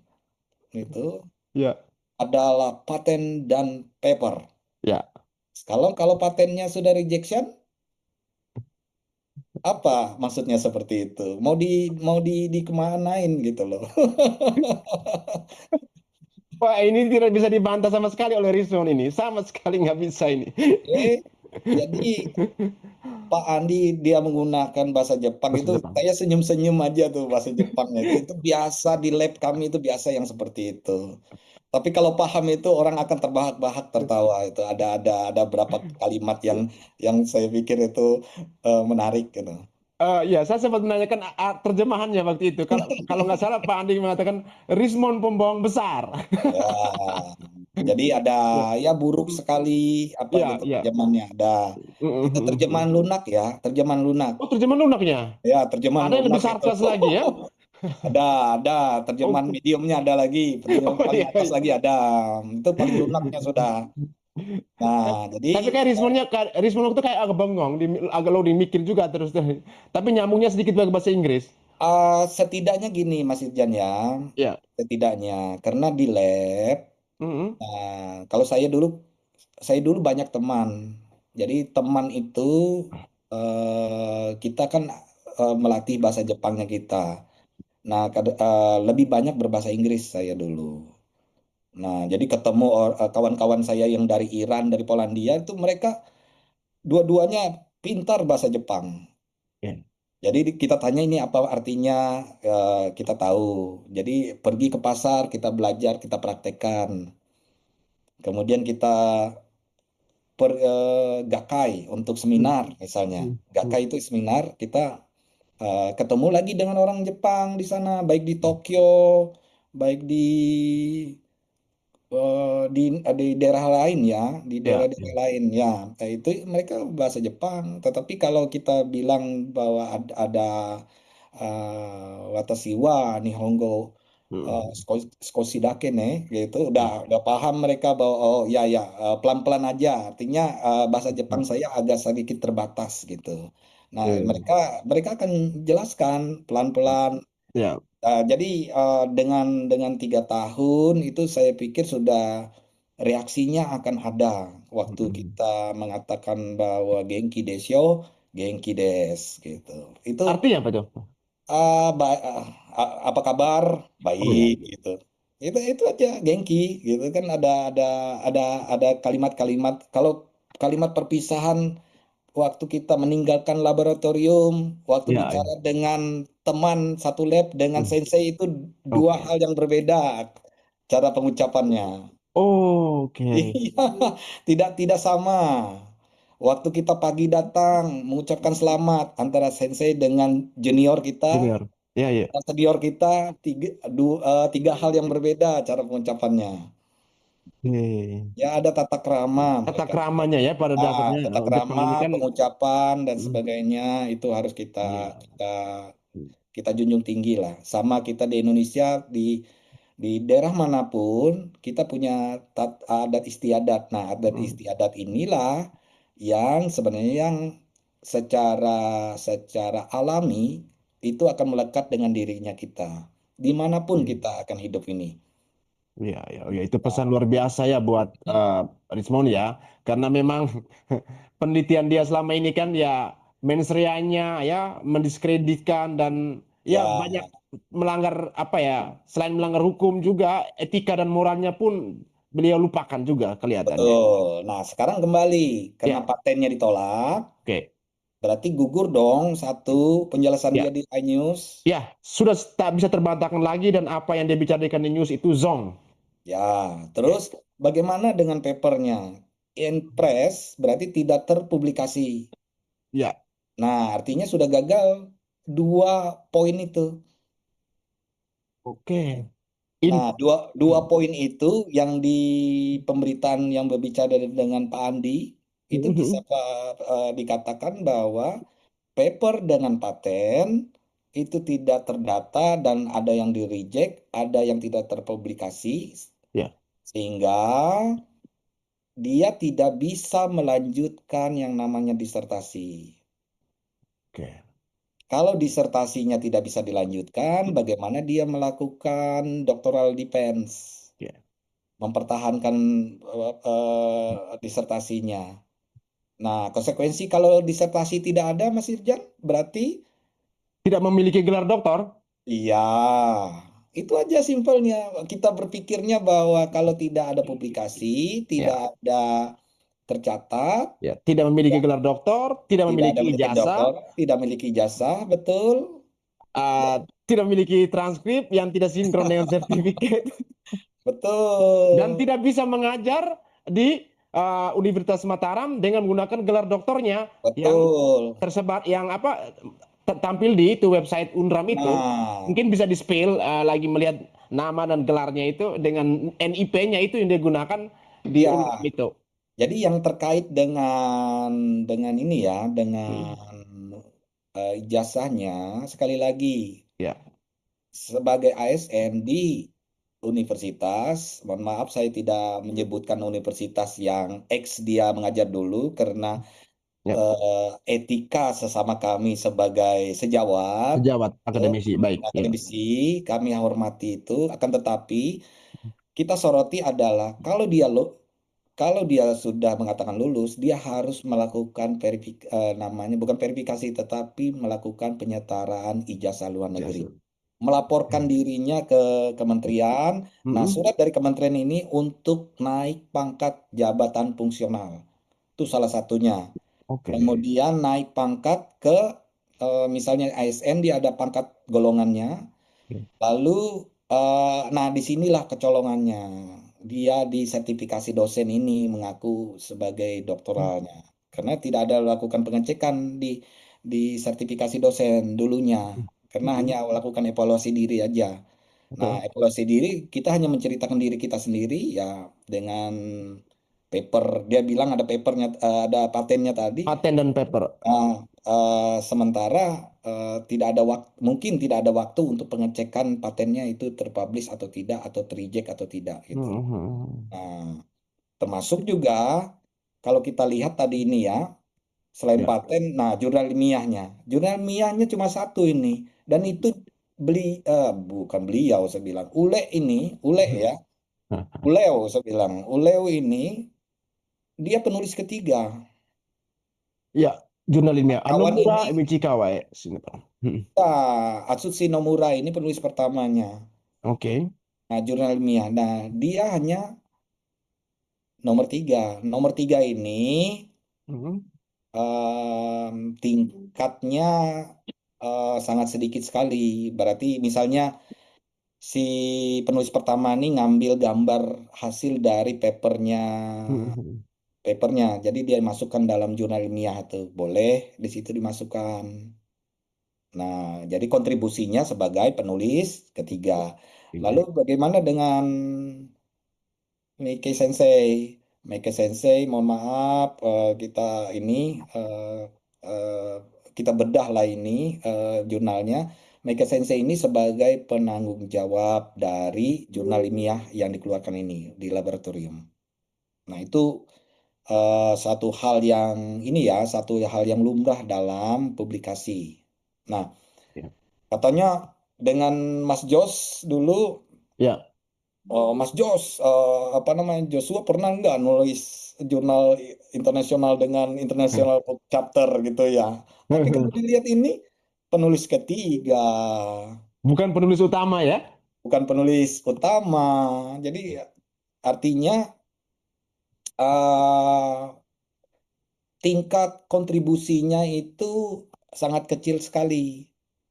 itu Ya, adalah paten dan paper. ya. Kalau kalau patennya sudah rejection, apa maksudnya seperti itu? Mau dikemanain gitu loh. Wah, ini tidak bisa dibantah sama sekali oleh Rizwan ini. Sama sekali nggak bisa ini. Oke, jadi Pak Andi dia menggunakan bahasa Jepang Bahasa itu Jepang. saya senyum-senyum aja tuh bahasa Jepangnya itu biasa di lab kami itu biasa yang seperti itu. Tapi kalau paham itu orang akan terbahak-bahak tertawa itu ada berapa kalimat yang saya pikir itu menarik gitu. Ya, saya sempat menanyakan terjemahannya waktu itu. Kalau kalau nggak salah Pak Andi mengatakan Rismon pembohong besar. Ya, jadi ada Ya, ya buruk sekali apa ya, gitu ya. terjemahannya ada. Itu terjemahan lunak ya, terjemahan lunak. Oh, terjemahan lunaknya. Ya, terjemahan Ada yang lunak lebih itu. sarkas lagi ya? Ada, ada. Terjemahan Oh, mediumnya ada lagi. Terjemahan oh paling iya, atas iya. lagi ada. Itu paling lunaknya sudah. Nah, jadi Tapi kayak Rismon itu kayak agak bengong, agak loading mikir juga terus. Tapi nyambungnya sedikit pakai bahasa Inggris. setidaknya gini Mas Irjan ya. Ya. Setidaknya karena di lab, Mm-mm. kalau saya dulu banyak teman. Jadi teman itu kita kan melatih bahasa Jepangnya kita. Nah, lebih banyak berbahasa Inggris saya dulu. Nah, jadi ketemu kawan-kawan saya yang dari Iran, dari Polandia itu mereka dua-duanya pintar bahasa Jepang. Ya. Jadi kita tanya ini apa artinya, kita tahu. Jadi pergi ke pasar, kita belajar, kita praktekkan. Kemudian kita gakai untuk Mm. seminar misalnya. Mm. Gakai Mm. itu seminar, kita ketemu lagi dengan orang Jepang di sana, baik di Tokyo, baik di daerah lain ya, di Ya. daerah-daerah lain ya. Itu mereka bahasa Jepang. Tetapi kalau kita bilang bahwa ada watashi wa Nihongo Mm. skoshi dake ne, gitu. Udah Ya. udah paham mereka bahwa oh ya ya pelan-pelan aja. Artinya bahasa Jepang Mm. saya agak sedikit terbatas gitu. Nah, Ya. mereka mereka akan jelaskan pelan-pelan. Ya. Jadi dengan 3 tahun itu saya pikir sudah reaksinya akan ada. waktu Mm-mm. kita mengatakan bahwa Genki Desyo, Genki Des gitu. Itu Artinya apa tuh? apa kabar? Oh ya. Baik gitu. Itu aja Genki gitu kan ada ada kalimat-kalimat. Kalau kalimat perpisahan waktu kita meninggalkan laboratorium, waktu Ya, ya. bicara dengan teman satu lab dengan Hmm. sensei itu dua Oke. hal yang berbeda cara pengucapannya. Oh, oke. Iya, tidak sama. Waktu kita pagi datang mengucapkan selamat antara sensei dengan junior kita, Junior. Ya, ya. dan senior kita tiga hal yang berbeda cara pengucapannya. Oke. Ya ada tata krama Tata mereka. keramanya ya pada dasarnya Tata untuk krama, pendidikan. pengucapan dan Hmm. sebagainya itu harus kita Iya. kita kita junjung tinggi lah. Sama kita di Indonesia di daerah manapun kita punya adat istiadat. Nah, adat Hmm. istiadat inilah yang sebenarnya yang secara secara alami itu akan melekat dengan dirinya kita. Dimanapun Hmm. kita akan hidup ini. Iya, ya, ya, itu pesan luar biasa ya buat Rismon ya, karena memang penelitian dia selama ini kan ya mensreanya ya mendiskreditkan dan ya Ya, banyak melanggar apa ya, selain melanggar hukum juga etika dan moralnya pun beliau lupakan juga kelihatannya. betul. Nah, sekarang kembali karena Ya, patennya ditolak, oke. berarti gugur dong satu penjelasan dia Ya, di iNews. ya, sudah tak bisa terbantahkan lagi dan apa yang dia bicarakan di news itu zong. Ya, terus bagaimana dengan papernya? In press berarti tidak terpublikasi. Ya, Nah, artinya sudah gagal dua poin itu. oke. Nah, In dua poin itu yang di pemberitaan yang berbicara dengan Pak Andi itu bisa dikatakan bahwa paper dengan paten itu tidak terdata dan ada yang di reject, ada yang tidak terpublikasi ya, sehingga dia tidak bisa melanjutkan yang namanya disertasi. oke. Kalau disertasinya tidak bisa dilanjutkan, bagaimana dia melakukan doctoral defense, Ya. mempertahankan disertasinya. Nah, konsekuensi kalau disertasi tidak ada, Mas Irjan, berarti Tidak memiliki gelar doktor. iya, itu aja simpelnya. Kita berpikirnya bahwa kalau tidak ada publikasi, tidak Ya. ada tercatat, Ya, tidak memiliki gelar doktor, tidak tidak ada memiliki memiliki ijazah, doktor, tidak memiliki jasa, betul, uh, tidak memiliki transkrip yang tidak sinkron dengan sertifikat, dan betul, tidak bisa mengajar di Universitas Mataram dengan menggunakan gelar doktornya yang betul. tersebar, yang apa tampil di itu website Unram itu. Nah, Mungkin bisa di-spill lagi melihat nama dan gelarnya itu dengan NIP-nya itu yang digunakan di Unram ya, itu. jadi yang terkait dengan ini ya, Hmm. dengan ijazahnya, sekali lagi Ya, sebagai ASN di universitas, mohon maaf saya tidak menyebutkan universitas yang X dia mengajar dulu karena ya. etika sesama kami sebagai sejawat, Sejawat gitu, akademisi, baik. Ya. akademisi kami hormati itu, akan tetapi kita soroti adalah kalau dia sudah mengatakan lulus, dia harus melakukan namanya bukan verifikasi tetapi melakukan penyetaraan ijazah luar negeri. Jasa. Melaporkan dirinya ke kementerian. Nah, Mm-mm. surat dari kementerian ini untuk naik pangkat jabatan fungsional. Itu salah satunya. Oke. Kemudian naik pangkat ke misalnya ASN dia ada pangkat golongannya. Lalu, nah disinilah kecolongannya. Dia di sertifikasi dosen ini mengaku sebagai doktoralnya. Karena tidak ada lakukan pengecekan di sertifikasi dosen dulunya. Karena hanya Mm-mm. melakukan evaluasi diri aja. Nah, Betul. evaluasi diri, kita hanya menceritakan diri kita sendiri ya dengan paper. Dia bilang ada papernya, ada patennya tadi. Paten dan paper. Nah, sementara tidak ada waktu, mungkin tidak ada waktu untuk pengecekan patennya itu terpublish atau tidak, atau tereject atau tidak gitu. Mhm. Nah, termasuk juga kalau kita lihat tadi ini ya, selain Ya. paten, nah jurnal ilmiahnya cuma satu ini, dan itu beli bukan beliau saya bilang, Ule ini, Ule ya, Uleo saya bilang, Uleo ini dia penulis ketiga. Ya, jurnal ilmiah. Kawan Nomura ini, Michikawa ya. Sini, Pak. Atsushi Nomura ini penulis pertamanya. Oke. Nah, jurnal ilmiah. Nah, dia hanya nomor tiga. Nomor tiga ini Hmm. tingkatnya sangat sedikit sekali. Berarti misalnya si penulis pertama ini ngambil gambar hasil dari Hmm. papernya. Jadi dia masukkan dalam jurnal ilmiah itu. Boleh di situ dimasukkan. Nah, jadi kontribusinya sebagai penulis ketiga. Lalu Oke. bagaimana dengan Meike Sensei? Meike Sensei, mohon maaf, kita ini eh, eh, kita bedah lah ini jurnalnya. Meike Sensei ini sebagai penanggung jawab dari jurnal ilmiah yang dikeluarkan ini di laboratorium. Nah, itu satu hal yang ini ya, satu hal yang lumrah dalam publikasi. Nah, Ya. katanya dengan Mas Jos dulu, Ya. Mas Jos, apa namanya, Joshua pernah nggak nulis jurnal internasional dengan international book chapter gitu ya. Tapi kalau dilihat ini penulis ketiga, Bukan penulis utama ya? bukan penulis utama. Jadi artinya eh, tingkat kontribusinya itu sangat kecil sekali.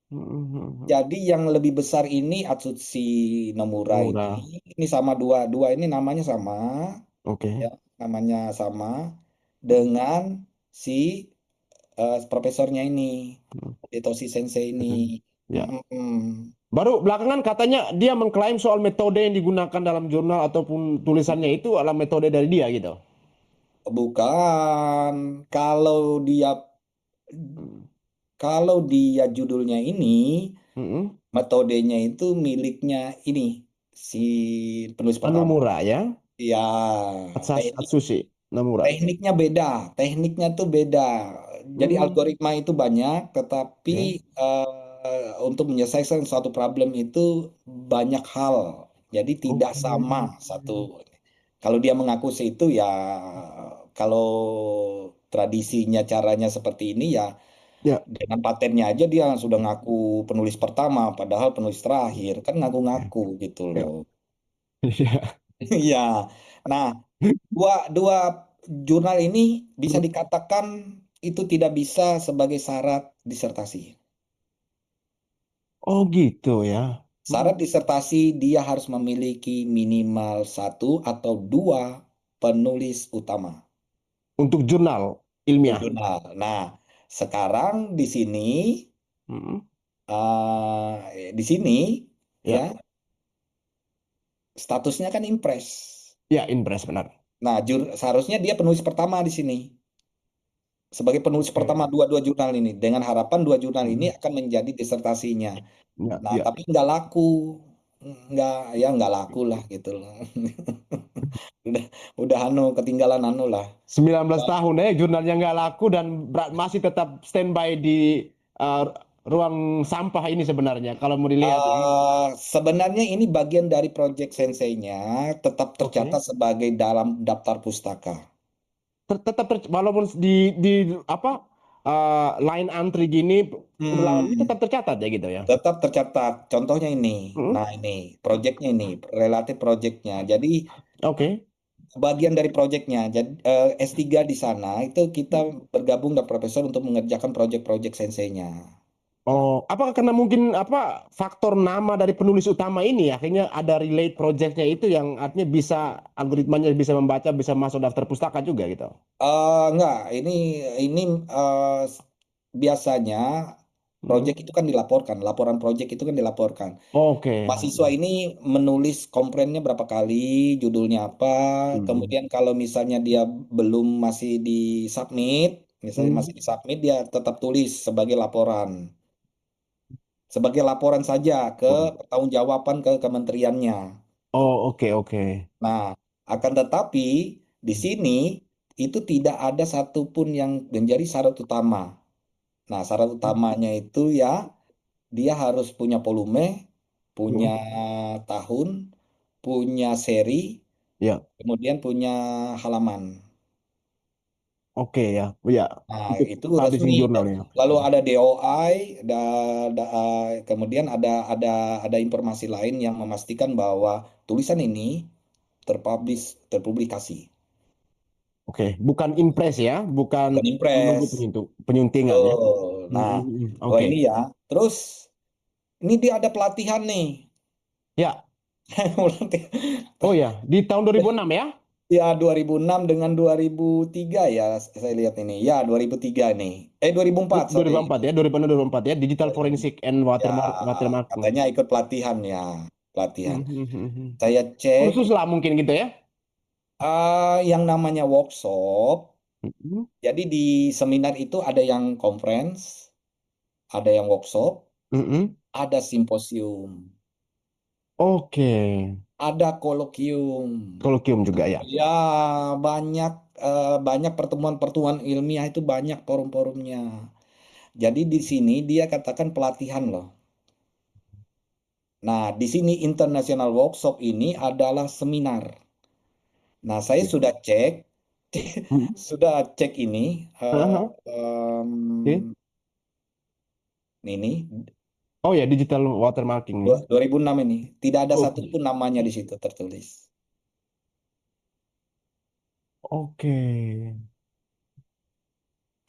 Hmm. Jadi yang lebih besar ini Atsushi Nomura Murah. ini sama dua ini namanya sama, ya, Oke. namanya sama dengan si profesornya ini, Hitoshi Sensei ini. Ya. Mm-mm. Baru belakangan katanya dia mengklaim soal metode yang digunakan dalam jurnal ataupun tulisannya itu adalah metode dari dia gitu. Bukan, kalau dia Hmm. judulnya ini, Hmm. metodenya itu miliknya ini si penulis Anu pertama. murah ya. Ya, teknik Atsushi Nomura. tekniknya beda, tekniknya tuh beda. Jadi Hmm. algoritma itu banyak, tetapi Oke. untuk menyelesaikan suatu problem itu banyak hal. Jadi tidak Oke. sama satu. Kalau dia mengaku sih itu ya, kalau tradisinya caranya seperti ini ya, Ya. dengan patennya aja dia sudah ngaku penulis pertama, padahal penulis terakhir kan ngaku-ngaku gitu Ya. loh. Ya. Iya. Nah, dua dua jurnal ini bisa dikatakan itu tidak bisa sebagai syarat disertasi. Oh gitu ya. Hmm. Syarat disertasi dia harus memiliki minimal satu atau dua penulis utama Untuk jurnal untuk ilmiah. jurnal. Nah, sekarang Hmm. di sini ya Ya. statusnya kan impres. Ya, impres benar. Nah, seharusnya dia penulis pertama di sini. Sebagai penulis pertama Oke. dua-dua jurnal ini, dengan harapan dua jurnal ini Hmm. akan menjadi disertasinya. Ya, Nah, ya. tapi nggak laku, nggak, ya nggak laku lah gitu loh. Udah, ketinggalan anu lah. 19 tahun ya jurnalnya nggak laku dan masih tetap standby di uh, ruang sampah ini sebenarnya kalau mau dilihat ya. Sebenarnya ini bagian dari Project Sensei-nya tetap tercatat Oke. sebagai dalam daftar pustaka. Tetap walaupun di apa line antri gini berlawan ini Hmm, tetap tercatat ya gitu ya. tetap tercatat. Contohnya ini, Hmm. nah ini projectnya ini, relatif projectnya. Jadi Oke. bagian dari proyeknya. Jadi S3 di sana itu kita bergabung dengan profesor untuk mengerjakan proyek-proyek senseinya. Nah, Oh, apakah karena mungkin apa faktor nama dari penulis utama ini ya, akhirnya ada relate projectnya itu yang artinya bisa algoritmanya bisa membaca, bisa masuk daftar pustaka juga gitu. enggak, ini eh, biasanya proyek Hmm. itu kan dilaporkan, laporan proyek itu kan dilaporkan. Oke. Mahasiswa ini menulis komplainnya berapa kali, judulnya apa, Hmm. kemudian kalau misalnya dia belum masih di submit, misalnya masih Hmm. di submit, dia tetap tulis sebagai laporan saja ke pertanggungjawaban ke kementeriannya. Oh, oke, oke. Nah, akan tetapi di sini itu tidak ada satupun yang menjadi syarat utama. Nah, syarat utamanya itu ya dia harus punya volume, punya Hmm. tahun, punya seri, Ya. kemudian punya halaman. Oke ya, ya Nah, untuk itu resmi. publishing jurnalnya. Lalu ada DOI, kemudian ada informasi lain yang memastikan bahwa tulisan ini terpublikasi. Oke, bukan impres ya, bukan Bukan menunggu impres. penyuntingan ya. Tuh. Nah, Oke. ini ya. Terus ini dia ada pelatihan nih. Ya, Pelatihan. oh ya, di tahun 2006 ya? Ya, 2006 dengan 2003 ya, saya lihat ini. Ya, 2003 nih. 2004, sorry. 2004 ya, 2004 ya, Digital 2004. Forensic and Ya, Watermarking. katanya ikut pelatihan ya, pelatihan. Hmm, hmm, hmm, hmm. Saya cek, Kursus lah mungkin gitu ya. yang namanya workshop. Hmm, Jadi di seminar itu ada yang conference, ada yang workshop, hmm, hmm. ada simposium, Oke, ada kolokium. kolokium juga ya. Ya, banyak banyak pertemuan-pertemuan ilmiah itu banyak forum-forumnya. Jadi di sini dia katakan pelatihan loh. Nah, di sini International Workshop ini adalah seminar. Nah, saya Oke. sudah cek, Hmm. sudah cek ini, Aha, oke. ini Oh ya, digital watermarking nih. 2006 ini tidak ada Oke. satupun namanya di situ tertulis. Oke.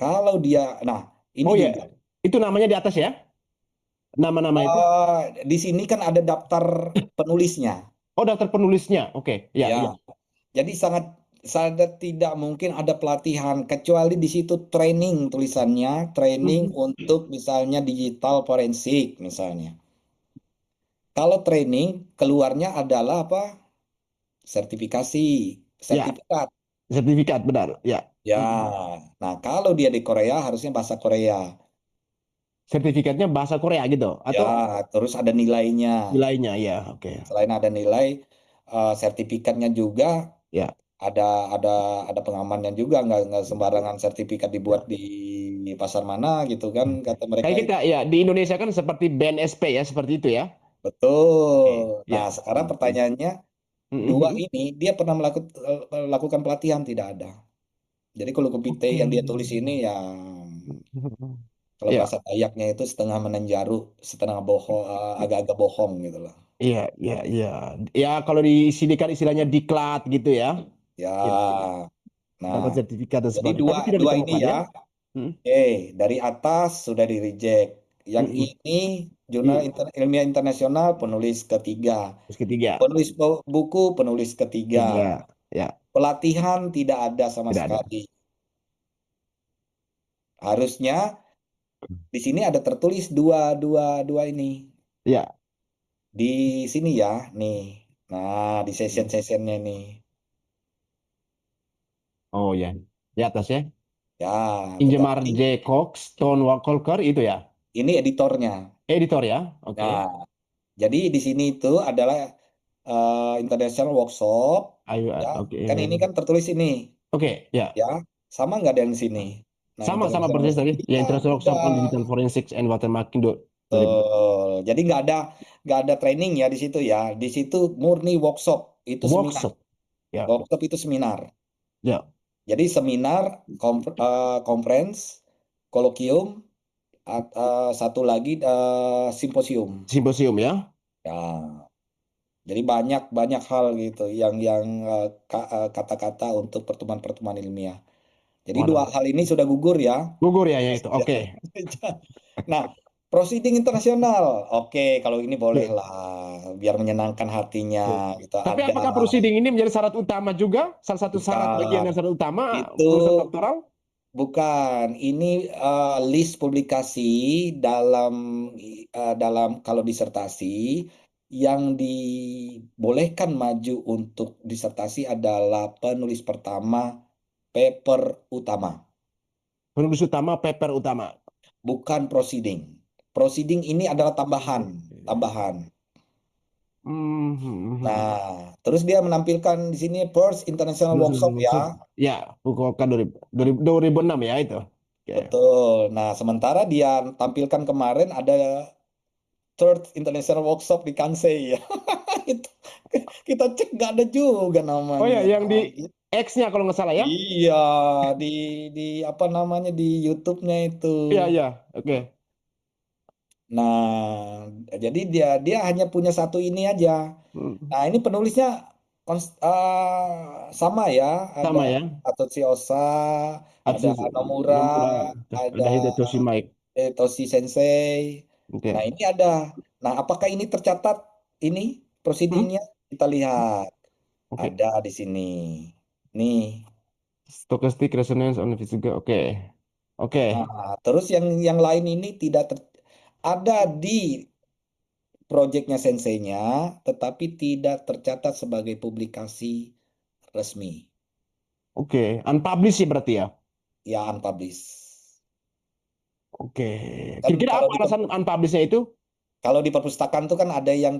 Kalau dia, nah ini Oh ya, juga, itu namanya di atas ya? Nama-nama itu? di sini kan ada daftar penulisnya. Oh, daftar penulisnya. Oke, ya, Ya, ya. jadi sangat sangat tidak mungkin ada pelatihan kecuali di situ training tulisannya, training Mhm. untuk misalnya digital forensik misalnya. Kalau training keluarnya adalah apa? Sertifikasi, Ya, sertifikat. sertifikat benar. Ya. Ya, Mhm. nah kalau dia di Korea harusnya bahasa Korea. Sertifikatnya bahasa Korea gitu Ya, atau terus ada nilainya. nilainya ya, oke. Selain ada nilai, sertifikatnya juga Ya. ada ada ada pengamannya juga, nggak sembarangan sertifikat dibuat Ya. di pasar mana gitu kan kata mereka Kayak kita itu. ya di Indonesia kan seperti BNSP ya, seperti itu ya. Oke. Betul. Nah, Ya. sekarang pertanyaannya, dua Mhm. ini dia pernah melakukan pelatihan tidak ada. Jadi kalau kepite Oke. yang dia tulis ini ya, kalau Ya, bahasa Dayaknya itu setengah menenjaru, setengah bohong, agak-agak bohong gitu loh. iya, iya, iya. Ya, kalau di sini kan istilahnya diklat gitu ya. Gitu. Ya, Dapat nah, sertifikat dan jadi sebagainya. dua Tapi tidak dua ini ditemukan ya. ya. Hmm. Dari atas sudah di reject. Yang Mm-mm. ini jurnal Iya. ilmiah internasional penulis ketiga. Terus ketiga, Penulis buku penulis ketiga. tiga, ya Pelatihan tidak ada sama tidak ada. sekali. Harusnya di sini ada tertulis dua dua dua ini. Ya, Di sini ya, nih. Nah, di session-sessionnya nih. oh ya, di atas ya. Ya, Ingemar tetapi J. Cox, Stone Walker itu ya. ini editornya. Editor ya, oke. Nah, jadi di sini itu adalah International Workshop. Ayo, Ya, oke. kan ini kan tertulis ini. Oke, ya. Ya, sama nggak ada yang di sini? Nah, Sama-sama International persis Workshop. tadi. Ya, Iya, International udah. Workshop on Digital Forensics and Watermarking 2000. Betul. Jadi nggak ada training ya di situ ya. Di situ murni workshop. Itu seminar. Workshop. Ya, Workshop itu seminar. ya. Jadi seminar, conference, kolokium, satu lagi simposium. Simposium ya. Ya, jadi banyak banyak hal gitu yang kata-kata untuk pertemuan-pertemuan ilmiah. Jadi dua Waduh. hal ini sudah gugur ya. Gugur ya, ya itu. Oke. Nah, proceeding internasional. Oke, kalau ini bolehlah biar menyenangkan hatinya Oke. gitu. Tapi Ada apakah proceeding ini menjadi syarat utama juga? Salah satu syarat bagian bukan yang syarat utama itu lulusan doktoral? bukan ini list publikasi dalam dalam kalau disertasi yang dibolehkan maju untuk disertasi adalah penulis pertama paper utama, Penulis utama, paper utama. bukan proceeding. Proceeding ini adalah tambahan, Oke. tambahan. Hmm. Nah, terus dia menampilkan di sini First International Workshop ya. Ya, Fukuoka 2006 ya itu. Oke. Betul. Nah, sementara dia tampilkan kemarin ada Third International Workshop di Kansai ya. Itu kita cek nggak ada juga Oh namanya. ya, yang di X-nya kalau nggak salah ya? Iya, di di apa namanya di YouTube-nya itu. Iya, iya. Oke. Nah, jadi dia dia hanya punya satu ini aja. Hmm. Nah, ini penulisnya sama ya, ada Sama ya. Satoshi Osa, ada Atsushi Nomura, Nomura, ada ada Hidetoshi Mike. Toshi Sensei. Nah, Oke. ini ada. Nah, apakah ini tercatat ini Hmm? proceedingnya? Kita lihat. Oke. Ada di sini. Nih. Stochastic resonance on juga. Oke. Oke. Nah, terus yang lain ini tidak ada di proyeknya Sensei-nya, tetapi tidak tercatat sebagai publikasi resmi. Oke. Unpublished sih berarti ya. Ya, unpublished. Oke. Kan Kira-kira apa alasan unpublishednya itu? kalau di perpustakaan itu kan ada yang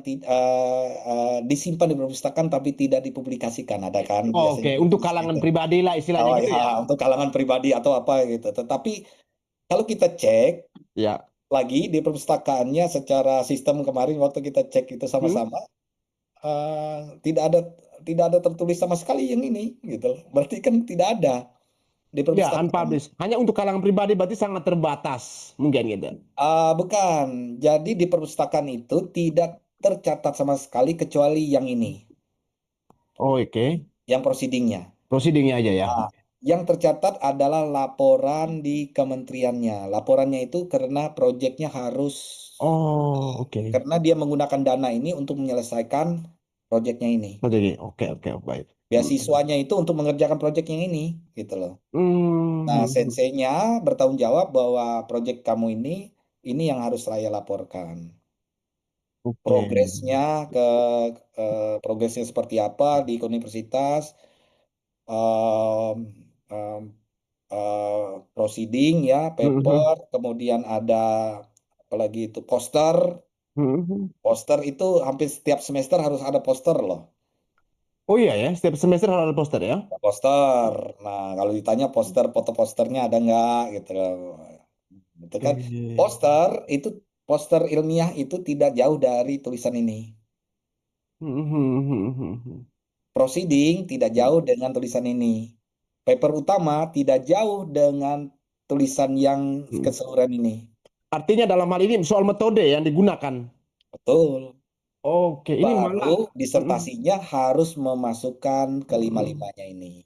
disimpan di perpustakaan tapi tidak dipublikasikan, ada kan Oh, biasanya oke. Untuk jenis kalangan itu. pribadi lah istilahnya Oh gitu ya, ya. untuk kalangan pribadi atau apa gitu. Tetapi kalau kita cek Ya. lagi di perpustakaannya secara sistem kemarin waktu kita cek itu Hmm? sama-sama, tidak ada tertulis sama sekali yang ini gitu loh. Berarti kan tidak ada di Ya, perpustakaan. unpublished. Hanya untuk kalangan pribadi berarti sangat terbatas mungkin gitu. Bukan. Jadi di perpustakaan itu tidak tercatat sama sekali kecuali yang ini, Oh, oke. yang proceedingnya. Proceedingnya aja ya. Ah, yang tercatat adalah laporan di kementeriannya. Laporannya itu karena proyeknya harus, Oh, oke. karena dia menggunakan dana ini untuk menyelesaikan proyeknya ini. Oh, jadi oke, oke, baik. Hmm. Beasiswanya itu untuk mengerjakan proyek yang ini, gitu loh. Nah, Hmm. senseinya bertanggung jawab bahwa proyek kamu ini yang harus saya laporkan. Oke. Progresnya ke progresnya seperti apa di universitas, em, em, proceeding ya, Mhm. paper, kemudian ada apalagi itu poster. Mhm. Poster itu hampir setiap semester harus ada poster loh. Oh iya ya, setiap semester harus ada poster ya. Poster. Nah, kalau ditanya poster, foto posternya ada nggak gitu loh. Itu kan Oke. poster ilmiah itu tidak jauh dari tulisan ini. Mhm. Proceeding tidak jauh dengan tulisan ini. Paper utama tidak jauh dengan tulisan yang Mhm. keseluruhan ini. Artinya dalam hal ini soal metode yang digunakan. Betul. Oke, ini Baru malah. Mhm. disertasinya harus memasukkan Mhm. kelima-limanya ini.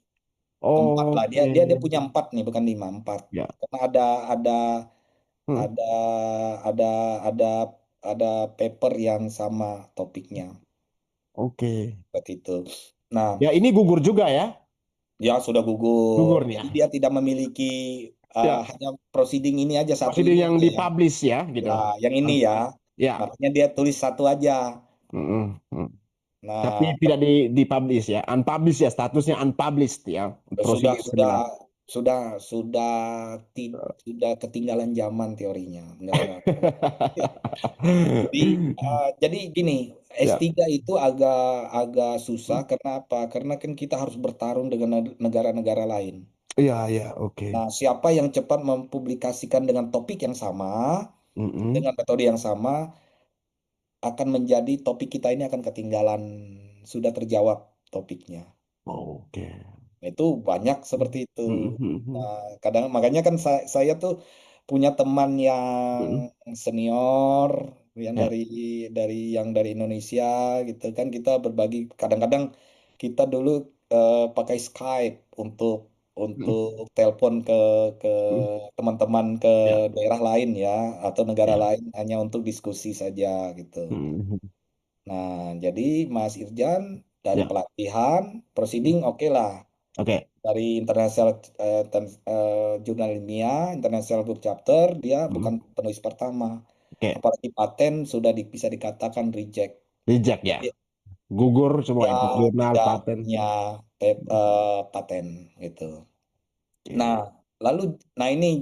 Empat lah, dia Oke. dia dia punya empat nih, bukan lima, empat. Ya. Karena ada Hmm. ada ada ada ada paper yang sama topiknya Oke. seperti itu. Nah, Ya, ini gugur juga ya. ya sudah gugur. Gugur nih Jadi ya. dia tidak memiliki Ya, hanya proceeding ini aja, satu prosedur ini yang aja ya. dipublish ya Ya, gitu. yang ini ya. Ya. Makanya dia tulis satu aja. Mhm. Mhm. Tapi Nah, tidak dipublish ya, unpublished ya, statusnya unpublished ya, sudah prosedur sudah seminar. sudah sudah sudah ketinggalan zaman teorinya. Enggak. Jadi gini, Ya, S3 itu agak agak susah. Karena apa? Karena kan kita harus bertarung dengan negara-negara lain. iya, iya, oke. Nah, siapa yang cepat mempublikasikan dengan topik yang sama, Mm-mm. dengan metode yang sama, akan menjadi topik kita ini akan ketinggalan, sudah terjawab topiknya. Oke. Nah, itu banyak seperti itu. Mhm. Nah, kadang makanya kan saya tuh punya teman yang Mhm. senior, yang Ya. dari Indonesia gitu kan, kita berbagi. Kadang-kadang kita dulu pakai Skype untuk Mhm. telepon ke Mhm. teman-teman ke Ya, daerah lain ya, atau negara ya. lain, hanya untuk diskusi saja gitu. Mhm. Nah, jadi Mas Irjan dari Ya. pelatihan, proceeding oke lah. Oke. Dari internasional jurnal ilmiah, international book chapter, dia bukan Mhm. penulis pertama. Oke. Apalagi paten sudah bisa dikatakan reject. Reject ya. Dia, Gugur semua dia itu jurnal tidak paten. punya paten gitu. Nah, Oke. lalu ini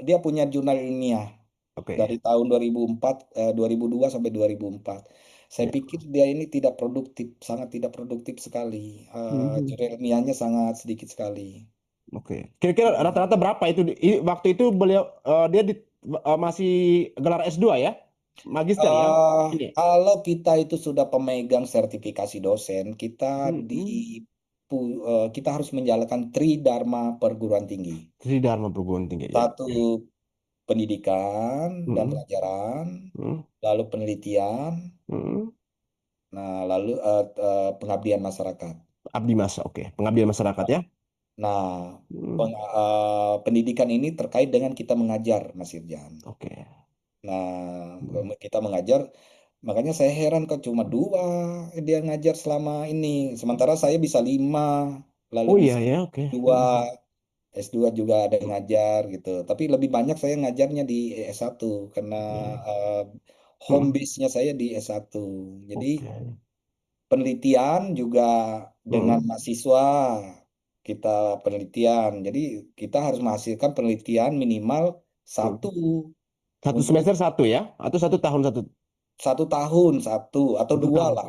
dia punya jurnal ilmiah Oke. dari tahun 2004, 2002 sampai 2004. Saya Ya. pikir dia ini tidak produktif, sangat tidak produktif sekali. Mhm. Jurnal ilmiahnya sangat sedikit sekali. Oke. Kira-kira rata-rata berapa itu? Waktu itu beliau dia masih gelar S2 ya? Magister ya? Ini. Kalau kita itu sudah pemegang sertifikasi dosen, kita Mm-mm. kita harus menjalankan Tridharma perguruan tinggi. Tridharma perguruan tinggi ya. Satu, pendidikan dan Mm, pelajaran, mm, lalu penelitian, mm. nah lalu pengabdian masyarakat. Abdi Mas, oke. Pengabdian masyarakat ya. Nah, Mm, pendidikan ini terkait dengan kita mengajar, Mas Irjan. oke. Nah, Mm. kita mengajar, makanya saya heran kok cuma dua dia ngajar selama ini. Sementara saya bisa lima, lalu Oh iya bisa ya, oke. dua, Mm, S2 juga ada yang ngajar gitu. Tapi lebih banyak saya ngajarnya di S1 karena oke. eh, home Mm, base-nya saya di S1. Jadi oke. penelitian juga dengan Mm, mahasiswa kita penelitian. Jadi kita harus menghasilkan penelitian minimal satu mm. Satu untuk semester satu ya? Atau satu tahun satu? 1 tahun satu atau Satu dua tahun. lah.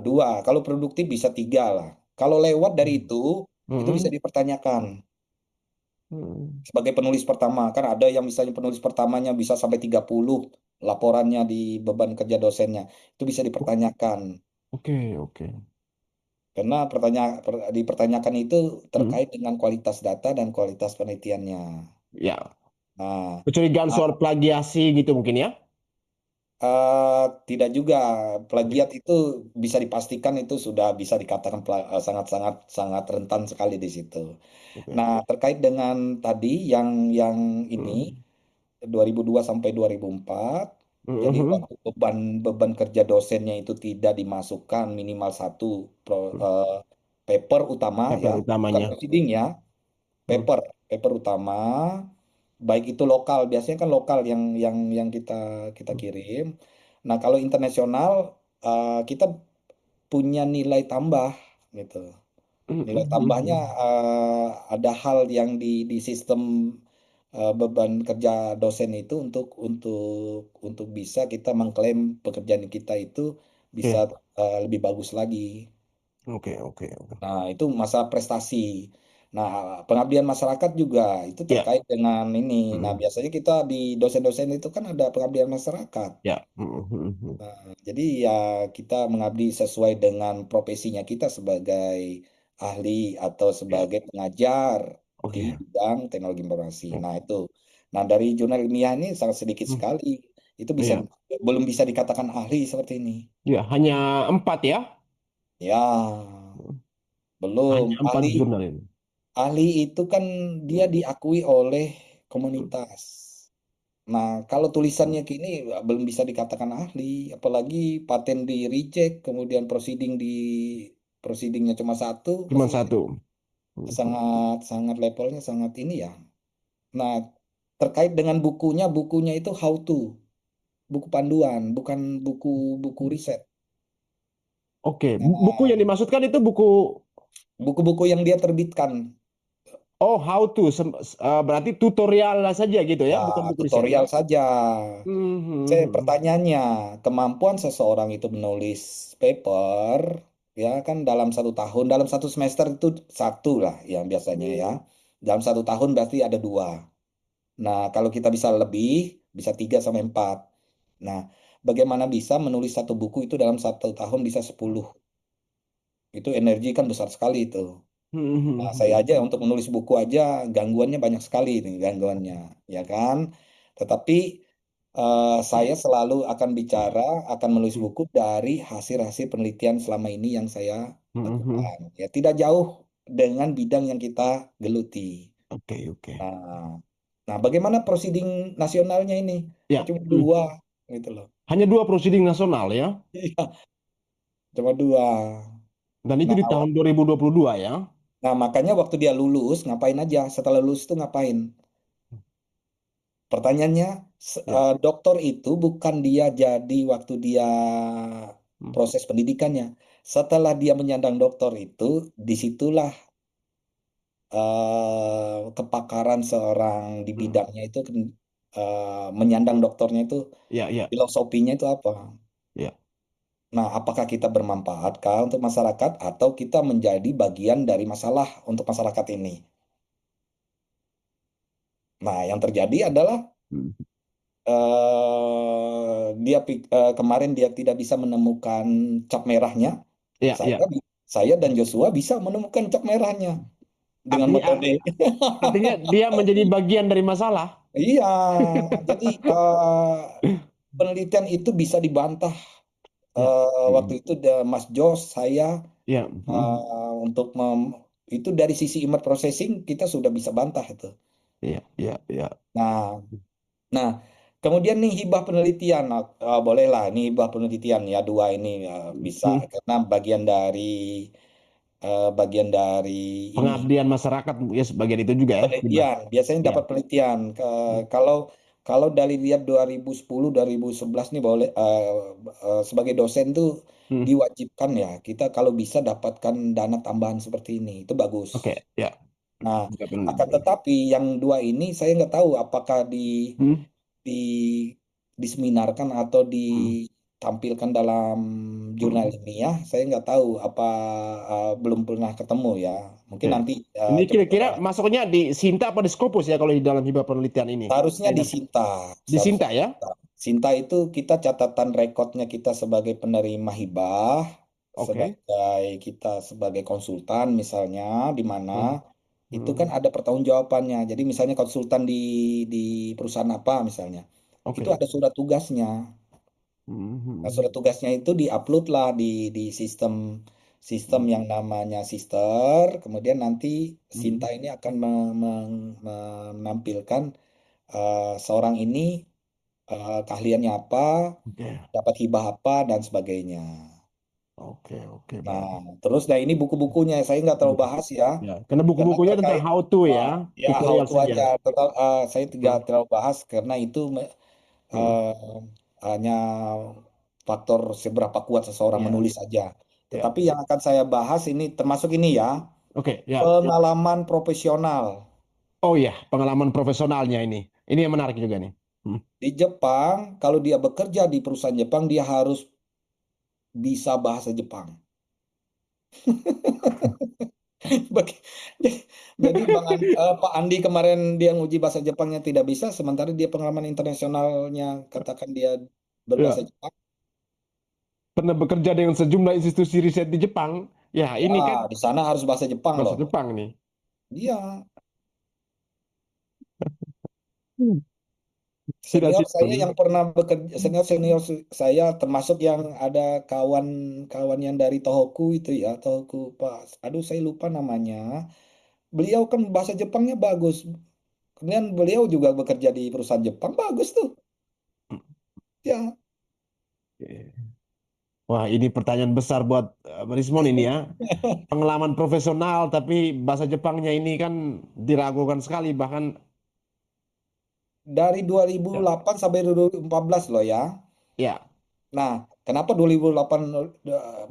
Dua. Kalau produktif bisa tiga lah. Kalau lewat dari Mm. itu bisa Mm, dipertanyakan. mm. Sebagai penulis pertama, kan ada yang misalnya penulis pertamanya bisa sampai 30 laporannya di beban kerja dosennya. Itu bisa dipertanyakan. Oke, oke. Karena dipertanyakan itu Mm. terkait dengan kualitas data dan kualitas penelitiannya. Ya, Nah, kecurigaan nah, soal plagiasi gitu mungkin ya? tidak juga Oke, plagiat itu bisa dipastikan itu sudah bisa dikatakan sangat-sangat sangat rentan sekali di situ. oke. Nah, terkait dengan tadi yang ini Mm. 2002 sampai 2004, jadi Mhm. waktu beban beban kerja dosennya itu tidak dimasukkan minimal satu eh, paper utama Paper ya, bukan utamanya. proceeding ya, Mm. paper paper utama, baik itu lokal, biasanya kan lokal yang kita kita kirim. Nah, kalau internasional kita punya nilai tambah gitu. Nilai tambahnya Mhm. ada hal yang di sistem beban kerja dosen itu untuk bisa kita mengklaim pekerjaan kita itu bisa Oke, lebih bagus lagi. oke, oke, oke. Nah, itu masalah prestasi. Nah, pengabdian masyarakat juga itu Ya, terkait dengan ini. Nah, mm, biasanya kita di dosen-dosen itu kan ada pengabdian masyarakat. ya, mhm. Nah, jadi ya kita mengabdi sesuai dengan profesinya kita sebagai ahli atau Ya, sebagai pengajar di oke. bidang teknologi informasi. Ya, Nah, itu. Nah, dari jurnal ilmiah ini sangat sedikit mm, sekali. Itu bisa ya, belum bisa dikatakan ahli seperti ini. ya, hanya 4 ya? Ya, belum. Hanya 4 jurnal ini. Ahli itu kan dia Mm, diakui oleh mm, komunitas. Nah, kalau mm. tulisannya kini belum bisa dikatakan ahli, apalagi paten di reject, kemudian proceedingnya cuma satu, Cuma pasti satu. Mhm. sangat sangat levelnya sangat ini ya. Nah, terkait dengan bukunya itu how to, buku panduan, bukan buku riset. Oke, buku yang Nah, dimaksudkan itu buku. buku-buku yang dia terbitkan, Oh, how to. Berarti tutorial lah saja gitu ya, ya bukan buku riset ya? tutorial saja. Saya Mhm. pertanyaannya, kemampuan seseorang itu menulis paper, ya kan dalam 1 tahun, dalam 1 semester itu satu lah yang biasanya ya. Dalam 1 tahun berarti ada dua. Nah, kalau kita bisa lebih, bisa 3 sampai 4. Nah, bagaimana bisa menulis satu buku itu dalam 1 tahun bisa 10? Itu energi kan besar sekali itu. Nah, saya Mhm. aja untuk menulis buku aja gangguannya banyak sekali nih gangguannya, ya kan? Tetapi saya selalu akan bicara, akan menulis buku dari hasil-hasil penelitian selama ini yang saya Mhm. lakukan. Ya, tidak jauh dengan bidang yang kita geluti. Oke, oke. Nah, nah bagaimana proceeding nasionalnya ini? Kok Ya. cuma Mm. dua, gitu loh. Hanya 2 prosiding nasional ya, Iya, cuma dua. dan itu Nah, di tahun 2022 ya. nah makanya waktu dia lulus, ngapain aja? Setelah lulus itu ngapain? Pertanyaannya, Ya. doktor itu bukan dia jadi waktu dia Hmm. proses pendidikannya. Setelah dia menyandang doktor itu, disitulah kepakaran seorang di Hmm. bidangnya itu menyandang doktornya itu Ya, ya, filosofinya itu apa? ya. Nah, apakah kita bermanfaatkah untuk masyarakat atau kita menjadi bagian dari masalah untuk masyarakat ini? Nah, yang terjadi adalah Hmm. kemarin dia tidak bisa menemukan cap merahnya. Ya, Saya ya. saya dan Joshua bisa menemukan cap merahnya dengan Artinya, metode. artinya dia menjadi bagian dari masalah. Iya, jadi penelitian itu bisa dibantah. Ya. Waktu Hmm. itu Mas Jos, saya Ya. Hmm. untuk itu dari sisi image processing kita sudah bisa bantah itu. Ya, ya, ya. Nah, nah kemudian nih hibah penelitian, nah, bolehlah ini hibah penelitian ya dua ini bisa Hmm. karena bagian dari ini Pengabdian masyarakat ya sebagian itu juga ya, hibah. penelitian. Biasanya Ya. dapat penelitian. Hmm. Kalau kalau dari lihat 2010 2011 nih boleh sebagai dosen tuh Hmm. diwajibkan ya kita kalau bisa dapatkan dana tambahan seperti ini itu bagus. Oke, ya. Nah, Juga akan peneliti. tetapi yang dua ini saya nggak tahu apakah Hmm. di diseminarkan atau Hmm. ditampilkan dalam jurnal Hmm. ilmiah. Saya nggak tahu apa belum pernah ketemu ya. Mungkin Oke. nanti Ini coba kira-kira masuknya di Sinta apa di Scopus ya kalau di dalam hibah penelitian ini? seharusnya Saya di ingat. Sinta, Di seharusnya Sinta di ya? Sinta. Sinta itu kita catatan rekodnya kita sebagai penerima hibah, Oke. sebagai kita sebagai konsultan misalnya di mana Hmm. itu kan Hmm. ada pertanggungjawabannya. Jadi misalnya konsultan di perusahaan apa misalnya, itu Oke. ada surat tugasnya. Hmm. Nah, Hmm. surat tugasnya itu diupload lah di sistem sistem Hmm. yang namanya Sister. Kemudian nanti Hmm. Sinta ini akan menampilkan seorang ini keahliannya apa, Oke. dapat hibah apa dan sebagainya. Oke, oke, Nah, baik. terus nah ini buku-bukunya saya nggak terlalu bahas ya, Ya, karena karena buku-bukunya tentang terkait how to ya, ya how tutorial to saja. aja. Saya tidak Hmm. terlalu bahas karena itu Hmm. eh, hanya faktor seberapa kuat seseorang Ya, menulis saja. ya. Tetapi yang akan saya bahas ini termasuk ini ya, Oke, ya. pengalaman profesional. Oh ya, pengalaman profesionalnya ini. Ini yang menarik juga nih. Hmm. Di Jepang, kalau dia bekerja di perusahaan Jepang, dia harus bisa bahasa Jepang. Bagi- Jadi Pak Andi kemarin dia nguji bahasa Jepangnya tidak bisa, sementara dia pengalaman internasionalnya katakan dia berbahasa Ya, Jepang. pernah bekerja dengan sejumlah institusi riset di Jepang. Ya, Ya, ini kan di sana harus bahasa Jepang bahasa loh. Jepang nih. Dia Hmm. Tidak senior simpel saya nih. yang pernah bekerja, senior senior saya termasuk yang ada kawan-kawan yang dari Tohoku itu ya, Tohoku Pak. Aduh, saya lupa namanya. Beliau kan bahasa Jepangnya bagus. Kemudian beliau juga bekerja di perusahaan Jepang, bagus tuh. Ya, Oke. Wah, ini pertanyaan besar buat Rismon ini ya. Pengalaman profesional tapi bahasa Jepangnya ini kan diragukan sekali bahkan dari ya, 2008 sampai 2014 loh ya. ya Nah, kenapa 2008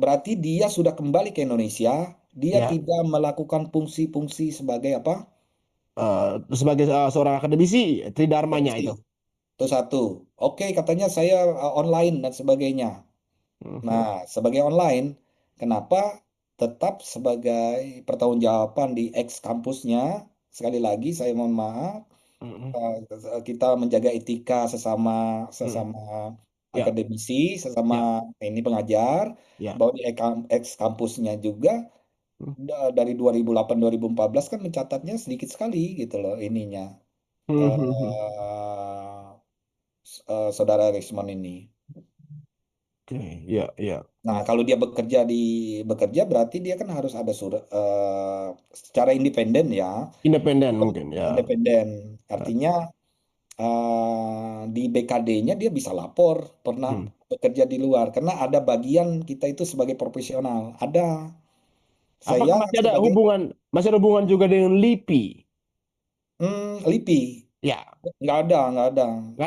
berarti dia sudah kembali ke Indonesia, dia ya tidak melakukan fungsi-fungsi sebagai apa? sebagai seorang akademisi tridharmanya Fungsi. itu. Itu satu. Oke, katanya saya online dan sebagainya. Nah, Mhm. sebagai online, kenapa tetap sebagai pertanggungjawaban di ex kampusnya? Sekali lagi, saya mohon maaf, Mhm. kita menjaga etika sesama Mhm. sesama Ya, akademisi, sesama ya, ini pengajar, ya. bahwa di ex kampusnya juga Mhm. dari 2008 2014 kan mencatatnya sedikit sekali gitu loh ininya. Mhm. eh Saudara Rismon ini. Oke, ya, ya. Nah, kalau dia bekerja berarti dia kan harus ada surat secara independen ya. Independen mungkin ya. Independen. Artinya di BKD-nya dia bisa lapor pernah Hmm. bekerja di luar karena ada bagian kita itu sebagai profesional. Ada. Apakah Saya sebagai masih ada hubungan juga dengan LIPI? LIPI. Ya, Nggak ada. nggak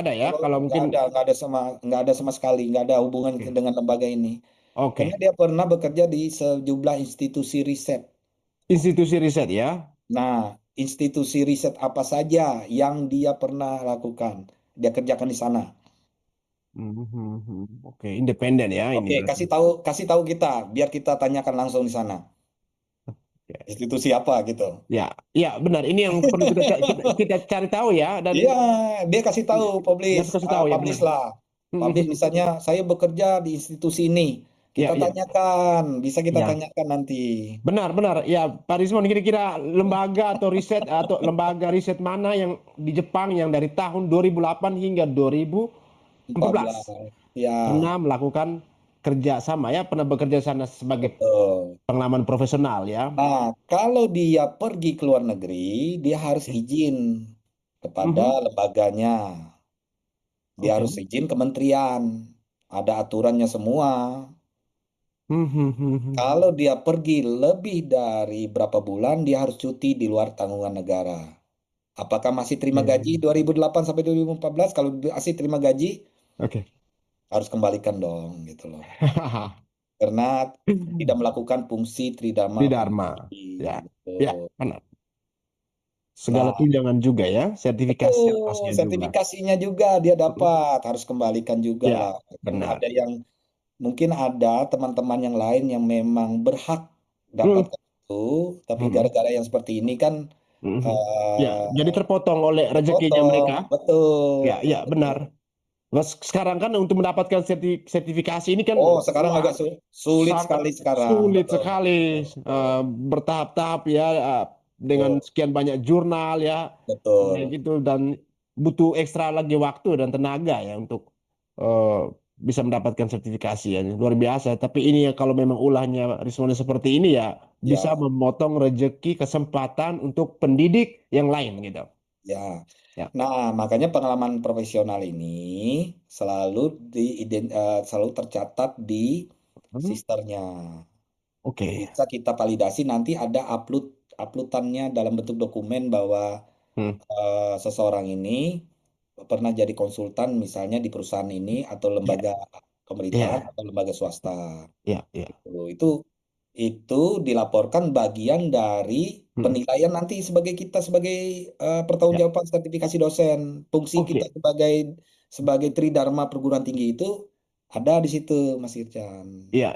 ada ya. Kalau Kalau mungkin nggak ada sama sekali, nggak ada hubungan oke, dengan lembaga ini. Karena oke. dia pernah bekerja di sejumlah institusi riset. Institusi riset ya. Nah, institusi riset apa saja yang dia pernah lakukan? Dia kerjakan di sana. Mhm. Oke, independen ya ini Oke, berarti. kasih tahu kita, biar kita tanyakan langsung di sana. Oke. Institusi apa gitu. Ya, ya benar. Ini yang perlu kita cari tahu ya dan Iya, dia kasih tahu, dia harus kasih tahu ya publish benar. lah. Publish misalnya, saya bekerja di institusi ini. Ya, Kita ya, tanyakan, bisa kita ya. tanyakan nanti. Benar, ya Pak Rismon, kira-kira lembaga atau lembaga riset mana yang di Jepang yang dari tahun 2008 hingga 2014 14. Ya, pernah melakukan kerja sama ya, pernah bekerja sana sebagai betul. pengalaman profesional ya. Nah, kalau dia pergi ke luar negeri, dia harus Oke. izin kepada Mhm. lembaganya. Dia Oke. harus izin kementerian. Ada aturannya semua. Mhm. Kalau dia pergi lebih dari berapa bulan, dia harus cuti di luar tanggungan negara. Apakah masih terima gaji Oke. 2008 sampai 2014? Kalau masih terima gaji, Oke. harus kembalikan dong, gitu loh. Karena tidak melakukan fungsi tridharma Di Dharma. pribadi, Ya, gitu. ya, benar. Segala Nah, tunjangan juga ya, sertifikasi betul, atasnya juga. sertifikasinya juga dia dapat, harus kembalikan juga lah. Ya, Gitu. benar. Ada yang mungkin ada teman-teman yang lain yang memang berhak Hmm. dapatkan itu, tapi Hmm. gara-gara yang seperti ini kan Mhm. Ya, eh jadi terpotong oleh rezekinya potong, mereka. betul, Ya, ya, benar. betul. Mas, sekarang kan untuk mendapatkan sertifikasi ini kan, Oh, sekarang wah, agak sulit sangat sekali sekarang, sulit betul, sekali, betul, bertahap-tahap ya, dengan betul, sekian banyak jurnal ya, kayak betul. gitu, dan butuh ekstra lagi waktu dan tenaga ya untuk eh, bisa mendapatkan sertifikasi ya, luar biasa. Tapi ini ya, kalau memang ulahnya Rismon seperti ini ya, bisa Ya, memotong rezeki kesempatan untuk pendidik yang lain gitu. ya. Ya. Nah, makanya pengalaman profesional ini selalu selalu tercatat di Hmm. sisternya. Oke. Bisa kita validasi nanti ada uploadannya dalam bentuk dokumen bahwa Hmm. seseorang ini pernah jadi konsultan misalnya di perusahaan ini atau Ya, lembaga pemerintahan ya, atau lembaga swasta. ya. Gitu. Itu dilaporkan bagian dari Hmm. penilaian nanti sebagai kita sebagai Ya. pertanggungjawaban sertifikasi dosen. Fungsi kita Oke. sebagai sebagai Tridharma perguruan tinggi itu ada di situ, Mas Ircan. Ya,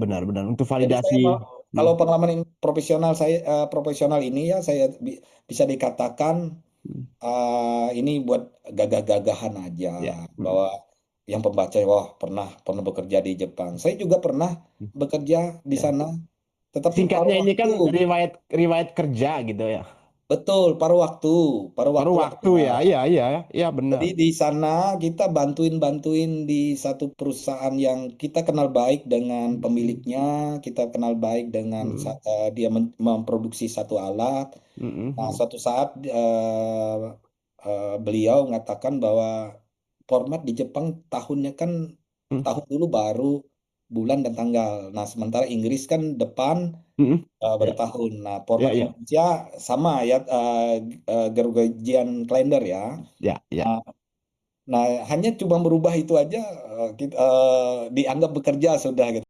benar-benar untuk Jadi validasi. saya mau Hmm. kalau pengalaman profesional saya profesional ini ya saya bisa dikatakan ini buat gagah-gagahan aja Ya. Hmm. bahwa yang pembaca wah pernah pernah bekerja di Jepang. Saya juga pernah bekerja di Ya. sana, tetapi paruh Singkatnya ini waktu. kan riwayat riwayat kerja gitu ya. Betul, paruh Baru waktu waktu aja. ya, iya Jadi benar. di sana kita bantuin-bantuin di satu perusahaan yang kita kenal baik dengan Hmm. pemiliknya, kita kenal baik dengan Hmm. dia memproduksi satu alat. Nah, Hmm. suatu saat beliau mengatakan bahwa format di Jepang tahunnya kan Hmm. tahun dulu baru bulan dan tanggal. Nah, sementara Inggris kan depan Hmm. baru Ya, tahun. Nah, ya, format ya, Indonesia sama ya Gregorian kalender ya. ya. Nah, nah, hanya cuma berubah itu aja kita dianggap bekerja sudah gitu.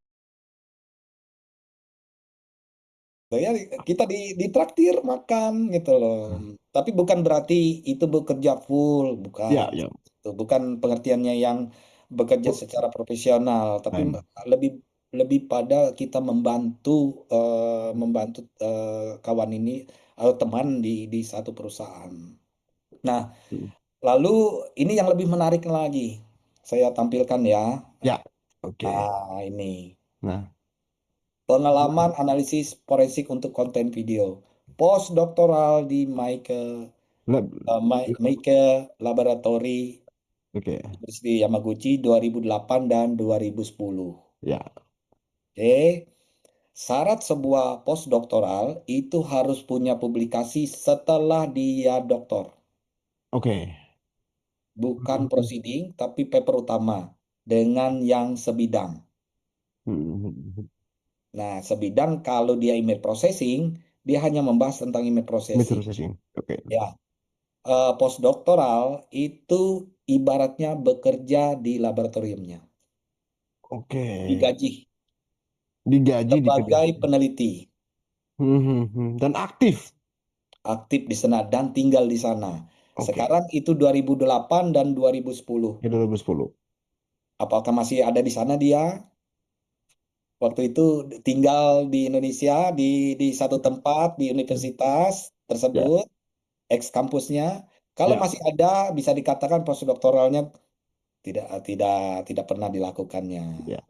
Ya, kita ditraktir makan gitu loh. Tapi bukan berarti itu bekerja full, bukan. Ya. Itu bukan pengertiannya yang bekerja Oh, secara profesional, tapi baik. lebih lebih pada kita membantu membantu kawan ini atau teman di satu perusahaan. Nah, Hmm. lalu ini yang lebih menarik lagi. Saya tampilkan ya. Ya, oke. Nah, ini Nah, pengalaman analisis forensik untuk konten video. Postdoktoral di leb- Meike Laboratory oke. University Yamaguchi 2008 dan 2010. Ya, Oke, syarat sebuah postdoktoral itu harus punya publikasi setelah dia doktor, oke. bukan proceeding tapi paper utama dengan yang sebidang. Hmm. Nah, sebidang kalau dia email processing, dia hanya membahas tentang email processing. Processing. Oke. Ya, postdoktoral itu ibaratnya bekerja di laboratoriumnya, Oke. digaji Digaji di kedai. sebagai peneliti, Dan aktif. aktif di sana dan tinggal di sana. Oke. Sekarang itu 2008 dan 2010. Ya 2010. Apakah masih ada di sana dia? Waktu itu tinggal di Indonesia di satu tempat di universitas Ya, tersebut, ex kampusnya. Kalau ya. masih ada, bisa dikatakan postdoktoralnya tidak tidak tidak pernah dilakukannya. Ya.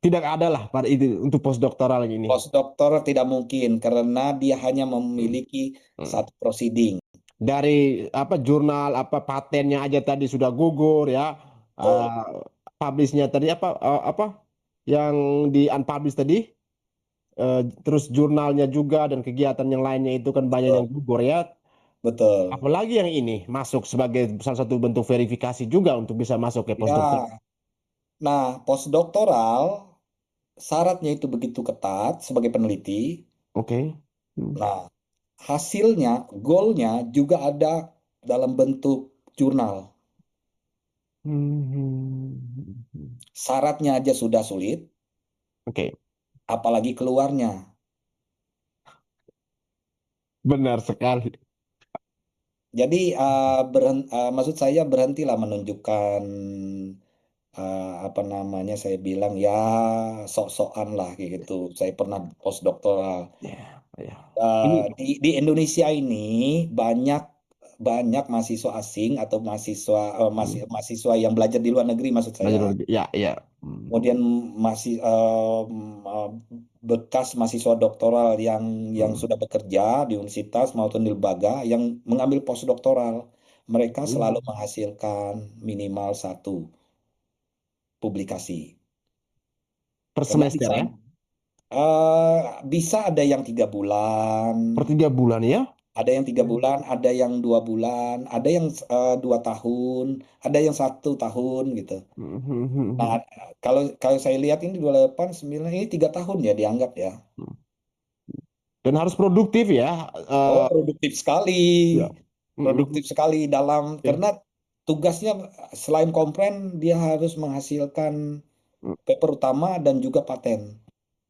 Tidak ada lah pada itu untuk postdoktoral ini. Postdoktor tidak mungkin karena dia hanya Hmm. memiliki Hmm. satu proceeding. Dari apa jurnal apa patennya aja tadi sudah gugur ya. Betul. Ah, publishnya tadi apa yang di unpublished tadi. Terus jurnalnya juga dan kegiatan yang lainnya itu kan banyak yang Betul. gugur ya. Betul. Apalagi yang ini masuk sebagai salah satu bentuk verifikasi juga untuk bisa masuk ke postdokter. Ya, nah postdoktoral syaratnya itu begitu ketat sebagai peneliti. Oke. Hmm. Nah, hasilnya, goalnya juga ada dalam bentuk jurnal. Hmm. Syaratnya aja sudah sulit, Oke, apalagi keluarnya. benar sekali. Jadi maksud saya berhentilah menunjukkan apa namanya saya bilang ya sok-sokan lah kayak gitu. Saya pernah postdoktoral. Ya, ya. Ini Di Indonesia ini banyak banyak mahasiswa asing atau mahasiswa yang belajar di luar negeri maksud belajar saya. lagi. Ya, ya. Hmm. Kemudian masih bekas mahasiswa doktoral yang Hmm. sudah bekerja di universitas maupun di lembaga yang mengambil postdoktoral. Mereka selalu Hmm. menghasilkan minimal satu publikasi. Per Karena di semester ya? sana bisa ada yang 3 bulan, Per 3 bulan ya? ada yang 3 bulan, ada yang 2 bulan, ada yang 2 tahun, ada yang 1 tahun gitu. Hmm. Hmm. Hmm. Nah, Hmm. kalau kalau saya lihat ini 28, 9, ini 3 tahun ya dianggap ya. Dan harus produktif ya. Oh, produktif sekali. Ya. Hmm. Hmm. Produktif sekali dalam Oke. karena tugasnya selain kompren dia harus menghasilkan Hmm. paper utama dan juga paten.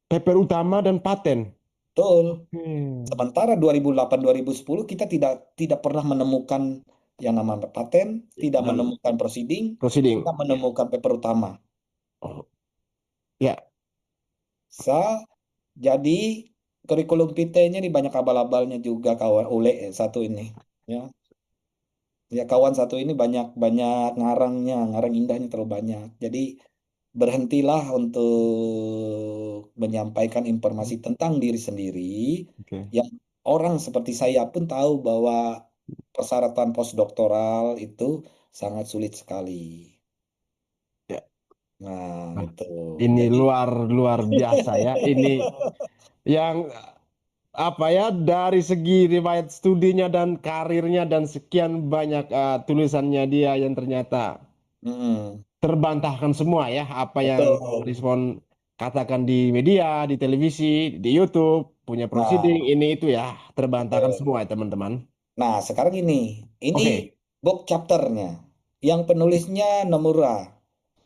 Paper utama dan paten. Betul. Oke. Sementara 2008 2010 kita tidak tidak pernah menemukan yang namanya paten, tidak Dan menemukan proceeding, proceeding. tidak menemukan paper utama. Oh, ya. Sa jadi kurikulum PT-nya ini banyak abal-abalnya juga kawan Ule satu ini. Ya. Ya kawan satu ini banyak banyak ngarangnya, ngarang indahnya terlalu banyak. Jadi berhentilah untuk menyampaikan informasi tentang diri sendiri Oke. yang orang seperti saya pun tahu bahwa persyaratan postdoktoral itu sangat sulit sekali. Ya. Nah, Nah, itu. ini Jadi luar luar biasa ya. Ini yang apa ya dari segi riwayat studinya dan karirnya dan sekian banyak tulisannya dia yang ternyata mm, terbantahkan semua ya apa yang betul. respon katakan di media, di televisi, di YouTube, punya proceeding Nah, ini itu ya terbantahkan betul. semua ya teman-teman. Nah, sekarang ini Oke. book chapternya. Yang penulisnya Nomura,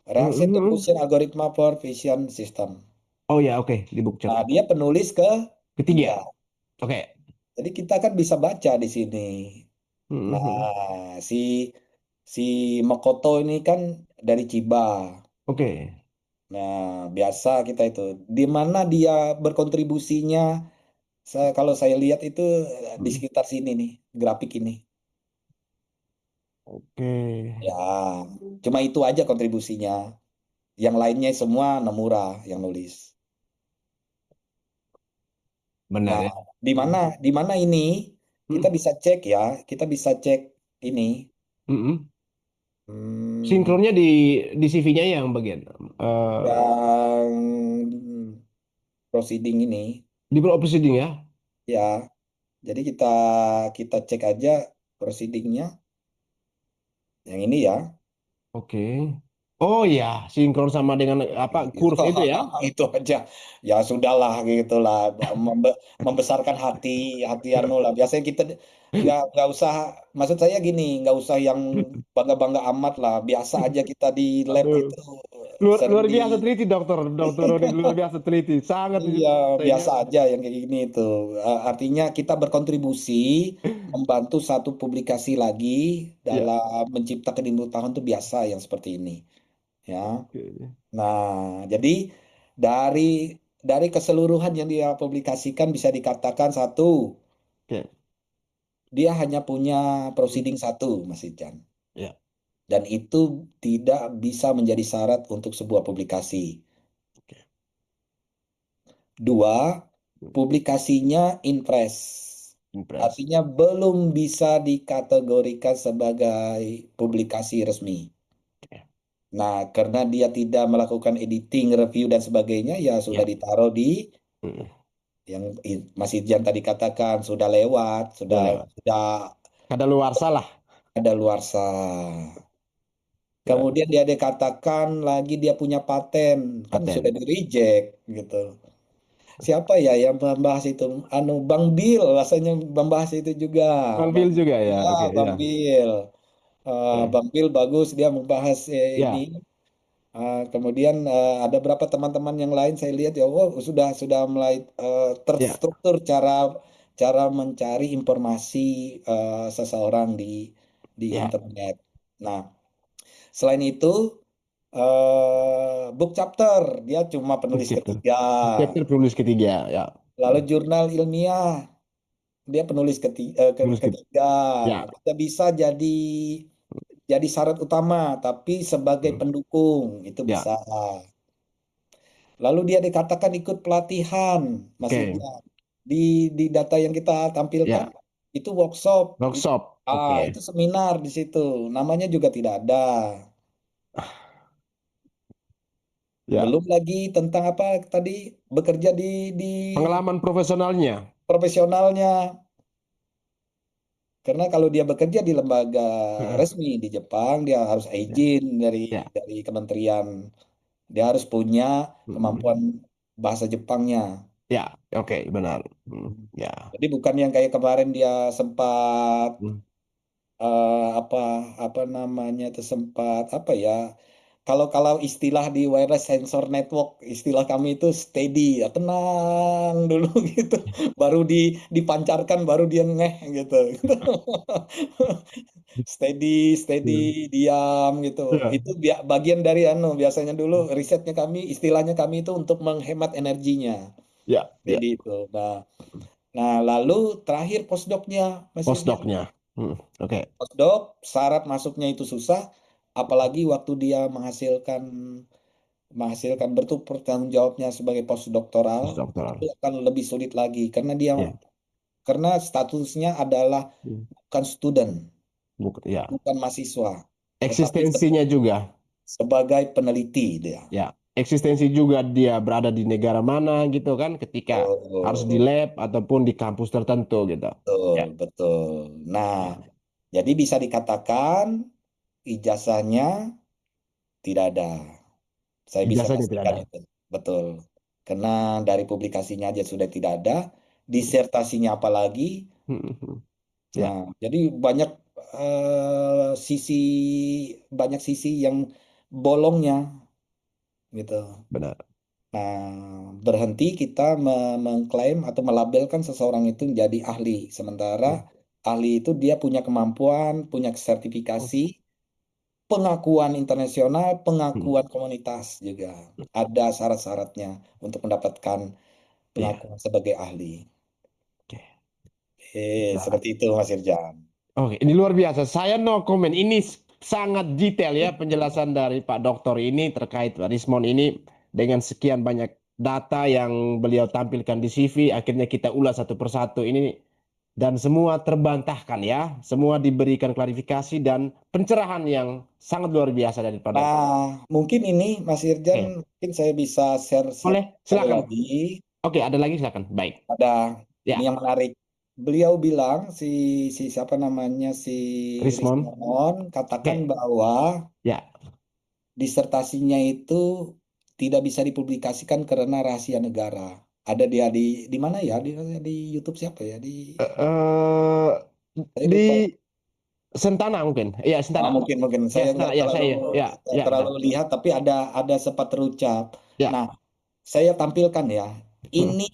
Rangsit Mhm. Diffusion Algorithm for Vision System. Oh ya, oke, di book Nah, chapter. dia penulis ketiga. Ketiga. Oke. Jadi kita kan bisa baca di sini. Mhm. Nah, si Makoto ini kan dari Chiba. Oke. Nah, biasa kita itu. Di mana dia berkontribusinya? Kalau saya lihat itu di Hmm. sekitar sini nih, grafik ini. Oke. Ya, cuma itu aja kontribusinya. Yang lainnya semua Nomura yang nulis. Benar Nah, ya. di mana Mhm. di mana ini kita Mhm. bisa cek ya, kita bisa cek ini. Mhm. Hmm, Sinkronnya di CV-nya yang bagian yang proceeding ini di proceeding ya. ya. Jadi kita kita cek aja proceedingnya yang ini ya. Oke. Oh ya, sinkron sama dengan apa kurve itu ya. Itu aja ya sudahlah gitulah membesarkan hati hati anu lah biasanya kita nggak usah maksud saya gini nggak usah yang bangga-bangga amat lah biasa aja kita di lab Aduh. itu Luar, sering luar di biasa teliti dokter. Dokter Rodi luar biasa teliti. Sangat iya sayangnya. biasa aja yang kayak gini itu. Artinya kita berkontribusi membantu satu publikasi lagi Ya. dalam menciptakan ilmu pengetahuan itu biasa yang seperti ini ya. Oke. Nah, jadi dari dari keseluruhan yang dia publikasikan bisa dikatakan satu, Oke. dia hanya punya proceeding satu, Mas Ijan. Ya. Dan itu tidak bisa menjadi syarat untuk sebuah publikasi. Dua, publikasinya in press. Impres. Artinya belum bisa dikategorikan sebagai publikasi resmi. Nah, karena dia tidak melakukan editing, review, dan sebagainya, ya sudah Ya. ditaruh di Mm. yang Mas Irjan tadi katakan sudah lewat, Udah lewat. sudah Kadaluarsa lah. ada luarsa. Ya, Kemudian dia dikatakan lagi dia punya paten, kan sudah paten. di reject gitu. Siapa ya yang membahas itu? Anu Bang Bill rasanya membahas itu juga. Ngambil Bang, juga ya. ya, Oke, Bang ya. Bill. Oke. Bang Bill bagus dia membahas ini. Ya, Kemudian ada berapa teman-teman yang lain saya lihat ya, oh sudah mulai ya, terstruktur cara cara mencari informasi seseorang di ya. internet. Nah, selain itu book chapter dia cuma Book penulis chapter. ketiga. Book chapter penulis ketiga. Ya. Lalu jurnal ilmiah dia penulis Penulis ketiga. ketiga. Ya. Tidak bisa jadi syarat utama, tapi sebagai Hmm. pendukung itu Ya. bisa. Lalu dia dikatakan ikut pelatihan, Mas Oke. Irja. Di data yang kita tampilkan Ya. itu workshop, Workshop. itu Oke. seminar di situ. Namanya juga tidak ada. Ya. Belum lagi tentang apa tadi bekerja di Pengalaman profesionalnya. profesionalnya. Karena kalau dia bekerja di lembaga Heeh. resmi di Jepang, dia harus Ya. izin dari Ya. kementerian. Dia harus punya kemampuan Mm. bahasa Jepangnya. Ya. Oke, benar. Ya. Jadi bukan yang kayak kemarin dia sempat Hmm. apa apa namanya itu sempat apa ya, kalau kalau istilah di wireless sensor network, istilah kami itu steady ya, tenang dulu gitu, baru dipancarkan baru dia ngeh gitu. Steady, steady, Hmm. diam gitu. Ya. Itu bagian dari anu biasanya dulu risetnya kami, istilahnya kami itu untuk menghemat energinya. Ya. Ya. Steady itu. Nah, lalu terakhir postdocnya Mas Irjan. Postdoc-nya. Oke. Postdoc syarat masuknya itu susah, apalagi waktu dia menghasilkan menghasilkan bentuk pertanggung jawabnya sebagai postdoktoral itu Postdoctoral. akan lebih sulit lagi karena dia Ya. karena statusnya adalah Hmm. bukan student, Ya. bukan mahasiswa, tetapi Eksistensinya juga. sebagai peneliti dia. Ya, eksistensi juga dia berada di negara mana gitu kan ketika harus di Oh, lab ataupun di kampus tertentu gitu. betul, Ya, betul. Nah, ya. jadi bisa dikatakan ijazahnya tidak ada. Saya bisa Ijazahnya tidak pastikan ada. itu. Betul. Karena dari publikasinya aja sudah tidak ada, disertasinya apalagi. Ya, Nah, jadi sisi banyak sisi yang bolongnya gitu. benar. Nah, berhenti kita mengklaim atau melabelkan seseorang itu menjadi ahli. Sementara Ya. ahli itu dia punya kemampuan, punya sertifikasi, pengakuan internasional, Hmm. pengakuan komunitas juga. Ada syarat-syaratnya untuk mendapatkan Ya, pengakuan sebagai ahli. oke. Ya. Seperti itu Mas Irjan. Oke, ini luar biasa. Saya no comment. Ini sangat detail ya penjelasan dari Pak Dokter ini terkait Rismon ini dengan sekian banyak data yang beliau tampilkan di CV. Akhirnya kita ulas satu persatu ini dan semua terbantahkan ya. Semua diberikan klarifikasi dan pencerahan yang sangat luar biasa dari Pak Dokter. Nah, mungkin ini Mas Irjan, Oke, mungkin saya bisa share boleh sekali silakan. lagi. Oke, ada lagi silakan. Baik. Ada ini Ya, yang menarik. Beliau bilang si si siapa namanya si Rismon. Rismon katakan Oke, bahwa ya. disertasinya itu tidak bisa dipublikasikan karena rahasia negara. Ada dia di mana ya? Di YouTube siapa ya? Eh, Saya di lupa. Sentana mungkin. Iya, Sentana. Mungkin mungkin Ya, saya Sentana. Ya, saya. Ya, nggak ya, terlalu benar. lihat, tapi ada sempat terucap. Ya. Nah, saya tampilkan ya. Ini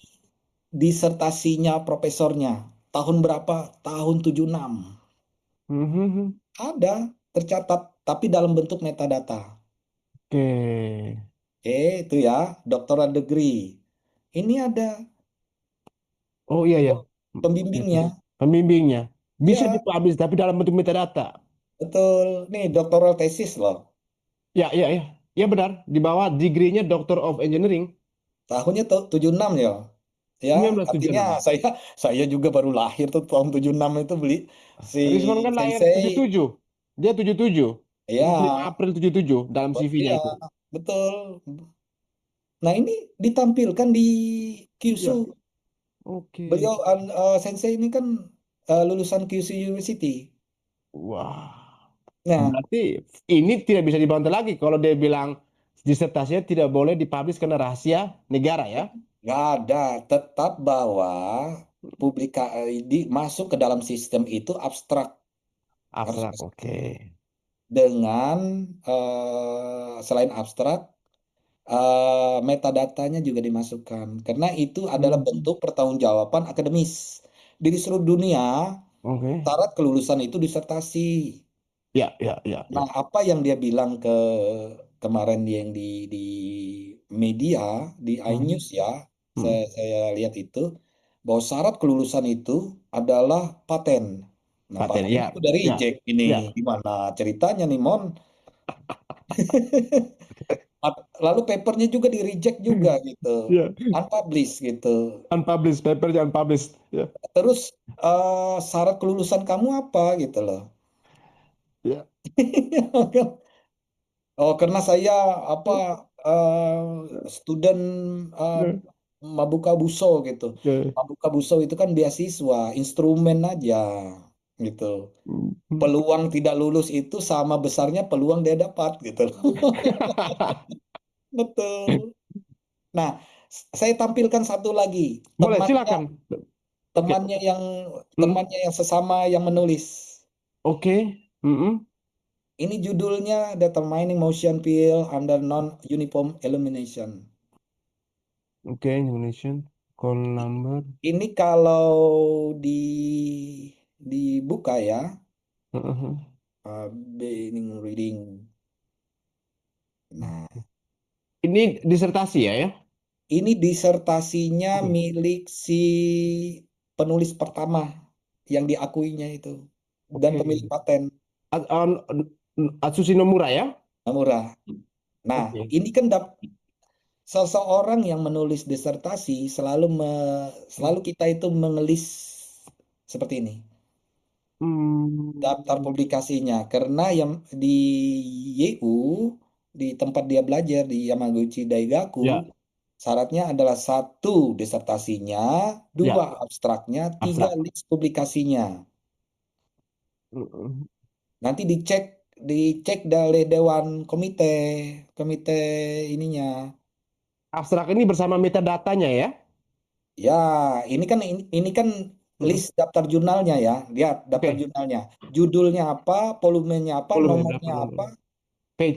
disertasinya profesornya. Tahun berapa? Tahun 76. Mhm. Ada tercatat, tapi dalam bentuk metadata. Oke. Oke, itu ya, doctoral degree. Ini ada Oh iya ya. pembimbingnya. Pembimbingnya bisa Ya, dipublish tapi dalam bentuk metadata. betul. Nih, doctoral thesis loh. Ya, ya, ya. Ya benar. Di bawah degree-nya Doctor of Engineering. Tahunnya 76 ya. Ya, artinya 1976. saya juga baru lahir tuh tahun 76 itu beli si Rizwan kan lahir Sensei. 77. Dia 77. Ya, 5 April 77 dalam CV-nya iya, itu. betul. Nah, ini ditampilkan di Kyushu. Ya, oke. Beliau Sensei ini kan lulusan Kyushu University. Wah. Nah, Berarti ini tidak bisa dibantah lagi kalau dia bilang disertasinya tidak boleh dipublish karena rahasia negara ya. nggak ada, tetap bahwa masuk ke dalam sistem itu abstrak, harus Abstrak, masuk. oke. Dengan selain abstrak, metadatanya juga dimasukkan karena itu adalah Hmm, bentuk pertanggungjawaban akademis di seluruh dunia. oke. Syarat kelulusan itu disertasi. Ya, ya, ya, Nah, ya. apa yang dia bilang kemarin yang di media di Hmm, iNews ya, hmm. saya lihat itu bahwa syarat kelulusan itu adalah paten. Nah, Paten, paten ya, itu dari ya, reject ini ya, gimana ceritanya nih Mon? Lalu papernya juga di reject juga gitu, ya. unpublished gitu. Unpublished, papernya unpublished. Ya, Terus syarat kelulusan kamu apa gitu loh? ya, Oh, karena saya apa student eh, ya, Mabuka Buso gitu. ya. Mabuka Buso itu kan beasiswa, instrumen aja gitu. Hmm. Peluang tidak lulus itu sama besarnya peluang dia dapat gitu. Betul. Nah, saya tampilkan satu lagi Boleh, temannya silakan. Oke. temannya yang Hmm. temannya yang sesama yang menulis. Oke. Mm-mm. Ini judulnya Determining Motion Field Under Non-Uniform Illumination. Oke, Indonesian call number. Ini kalau dibuka ya, Heeh. beginning reading. Nah, Ini disertasi ya, ya? ini disertasinya Oke. milik si penulis pertama yang diakuinya itu dan Oke. pemilik paten Atsushi Nomura ya? Namura. Nah, Oke. ini kan seseorang yang menulis disertasi Hmm. selalu kita itu mengelis seperti ini. Daftar Hmm. publikasinya karena yang di YU di tempat dia belajar di Yamaguchi Daigaku Ya, syaratnya adalah satu disertasinya, dua ya, abstraknya, tiga abstrak. list publikasinya. Mm-mm. Nanti dicek dari dewan komite komite ininya. Abstrak ini bersama metadatanya ya? Ya, ini kan Mm-mm. list daftar jurnalnya ya. Lihat daftar Oke. jurnalnya. Judulnya apa, volumenya apa, Volume berapa nomornya apa. nomor?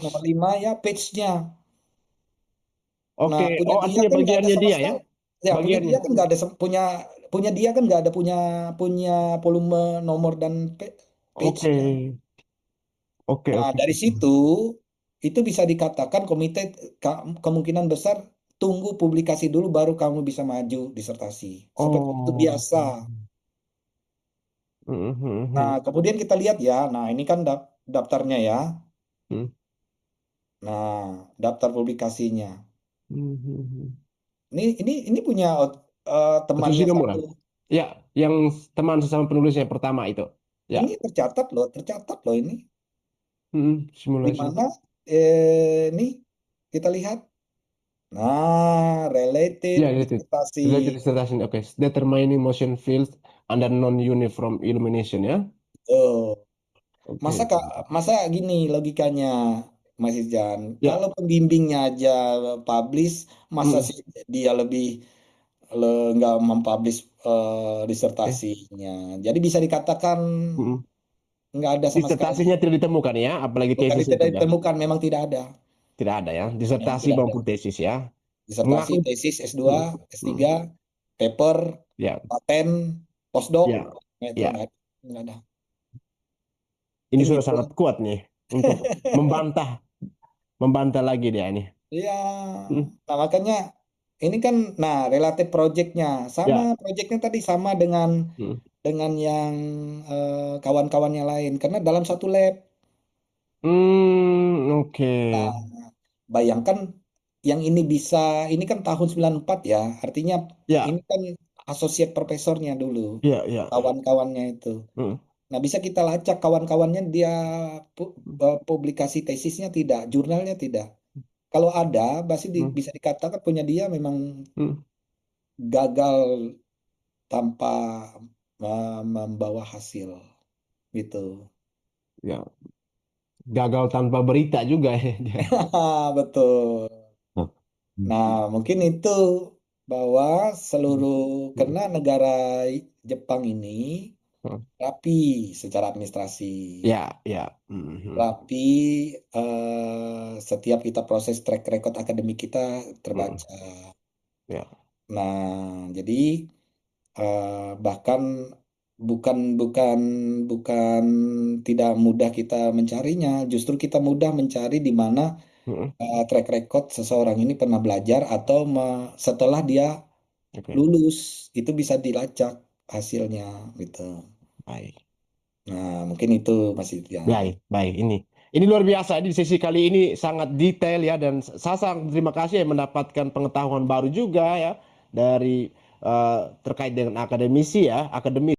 Nomor Page. 5 ya page-nya. Nah, Oke. punya Oh, dia artinya kan nggak ada bagiannya sama dia ya? sekali. Ya, punya Bagiannya. dia kan nggak ada punya punya dia kan nggak ada punya punya volume nomor dan Oke. page-nya. Oke, Nah, oke. dari situ itu bisa dikatakan komite kemungkinan besar tunggu publikasi dulu baru kamu bisa maju disertasi. Seperti itu Oh. biasa. Nah, Mhm. kemudian kita lihat ya. Nah, ini kan daftarnya ya. Hmm. Nah, daftar publikasinya. Mhm. Ini punya Atsushi temannya Nomura. satu. Ya, yang teman sesama penulis yang pertama itu. Ya. Ini tercatat loh ini. Di Simulation. mana ini kita lihat. Nah, related Ya, related. disertasi. Related dissertation. Oke. Determining motion fields under non-uniform illumination ya. Oh, Oke. masa masa gini logikanya, Mas Ijan. Ya. Kalau pembimbingnya aja publish, masa Mm. sih dia lebih nggak mempublish Oke. disertasinya. Jadi bisa dikatakan Mm. nggak ada sama sekali. Disertasinya tidak ditemukan ya, apalagi Bukan tesis itu tidak ya. ditemukan, memang tidak ada. Tidak ada ya. Memang Disertasi tidak ada. maupun tesis ya. Disertasi, Mengaku. tesis S2, Mm. Mm. S3, paper, Ya. paten, postdoc, Ya. nah, itu Ya. nggak ada. Nggak ada. Ini Kan sudah gitu. sangat kuat nih untuk membantah membantah lagi dia ini. Iya, Hmm. nah makanya ini kan, nah relatif projectnya sama, Ya. projectnya tadi sama Hmm. dengan yang kawan-kawannya lain karena dalam satu lab. Hmm, oke. Nah, bayangkan yang ini bisa, ini kan tahun 94 ya, artinya Ya, ini kan associate profesornya dulu, ya, ya. kawan-kawannya itu. Hmm, Nah, bisa kita lacak kawan-kawannya dia publikasi tesisnya tidak, jurnalnya tidak. Kalau ada, pasti hmm, bisa dikatakan punya dia memang hmm. gagal tanpa membawa hasil gitu. Ya, gagal tanpa berita juga ya dia. Betul. Hmm, Nah, mungkin itu bahwa hmm, seluruh hmm, karena negara Jepang ini hmm. rapi secara administrasi, Ya, ya. Hmm, hmm, rapi, setiap kita proses track record akademik kita hmm. terbaca. Ya, Nah, jadi bahkan bukan bukan bukan tidak mudah kita mencarinya, justru kita mudah mencari di mana hmm. track record seseorang ini pernah belajar atau setelah dia Oke. lulus itu bisa dilacak hasilnya gitu. Baik. Nah, mungkin itu Mas Yudhian. Baik, baik. Ini luar biasa. Di sesi kali ini sangat detail ya, dan saya sangat terima kasih ya mendapatkan pengetahuan baru juga ya dari terkait dengan akademisi ya, akademis.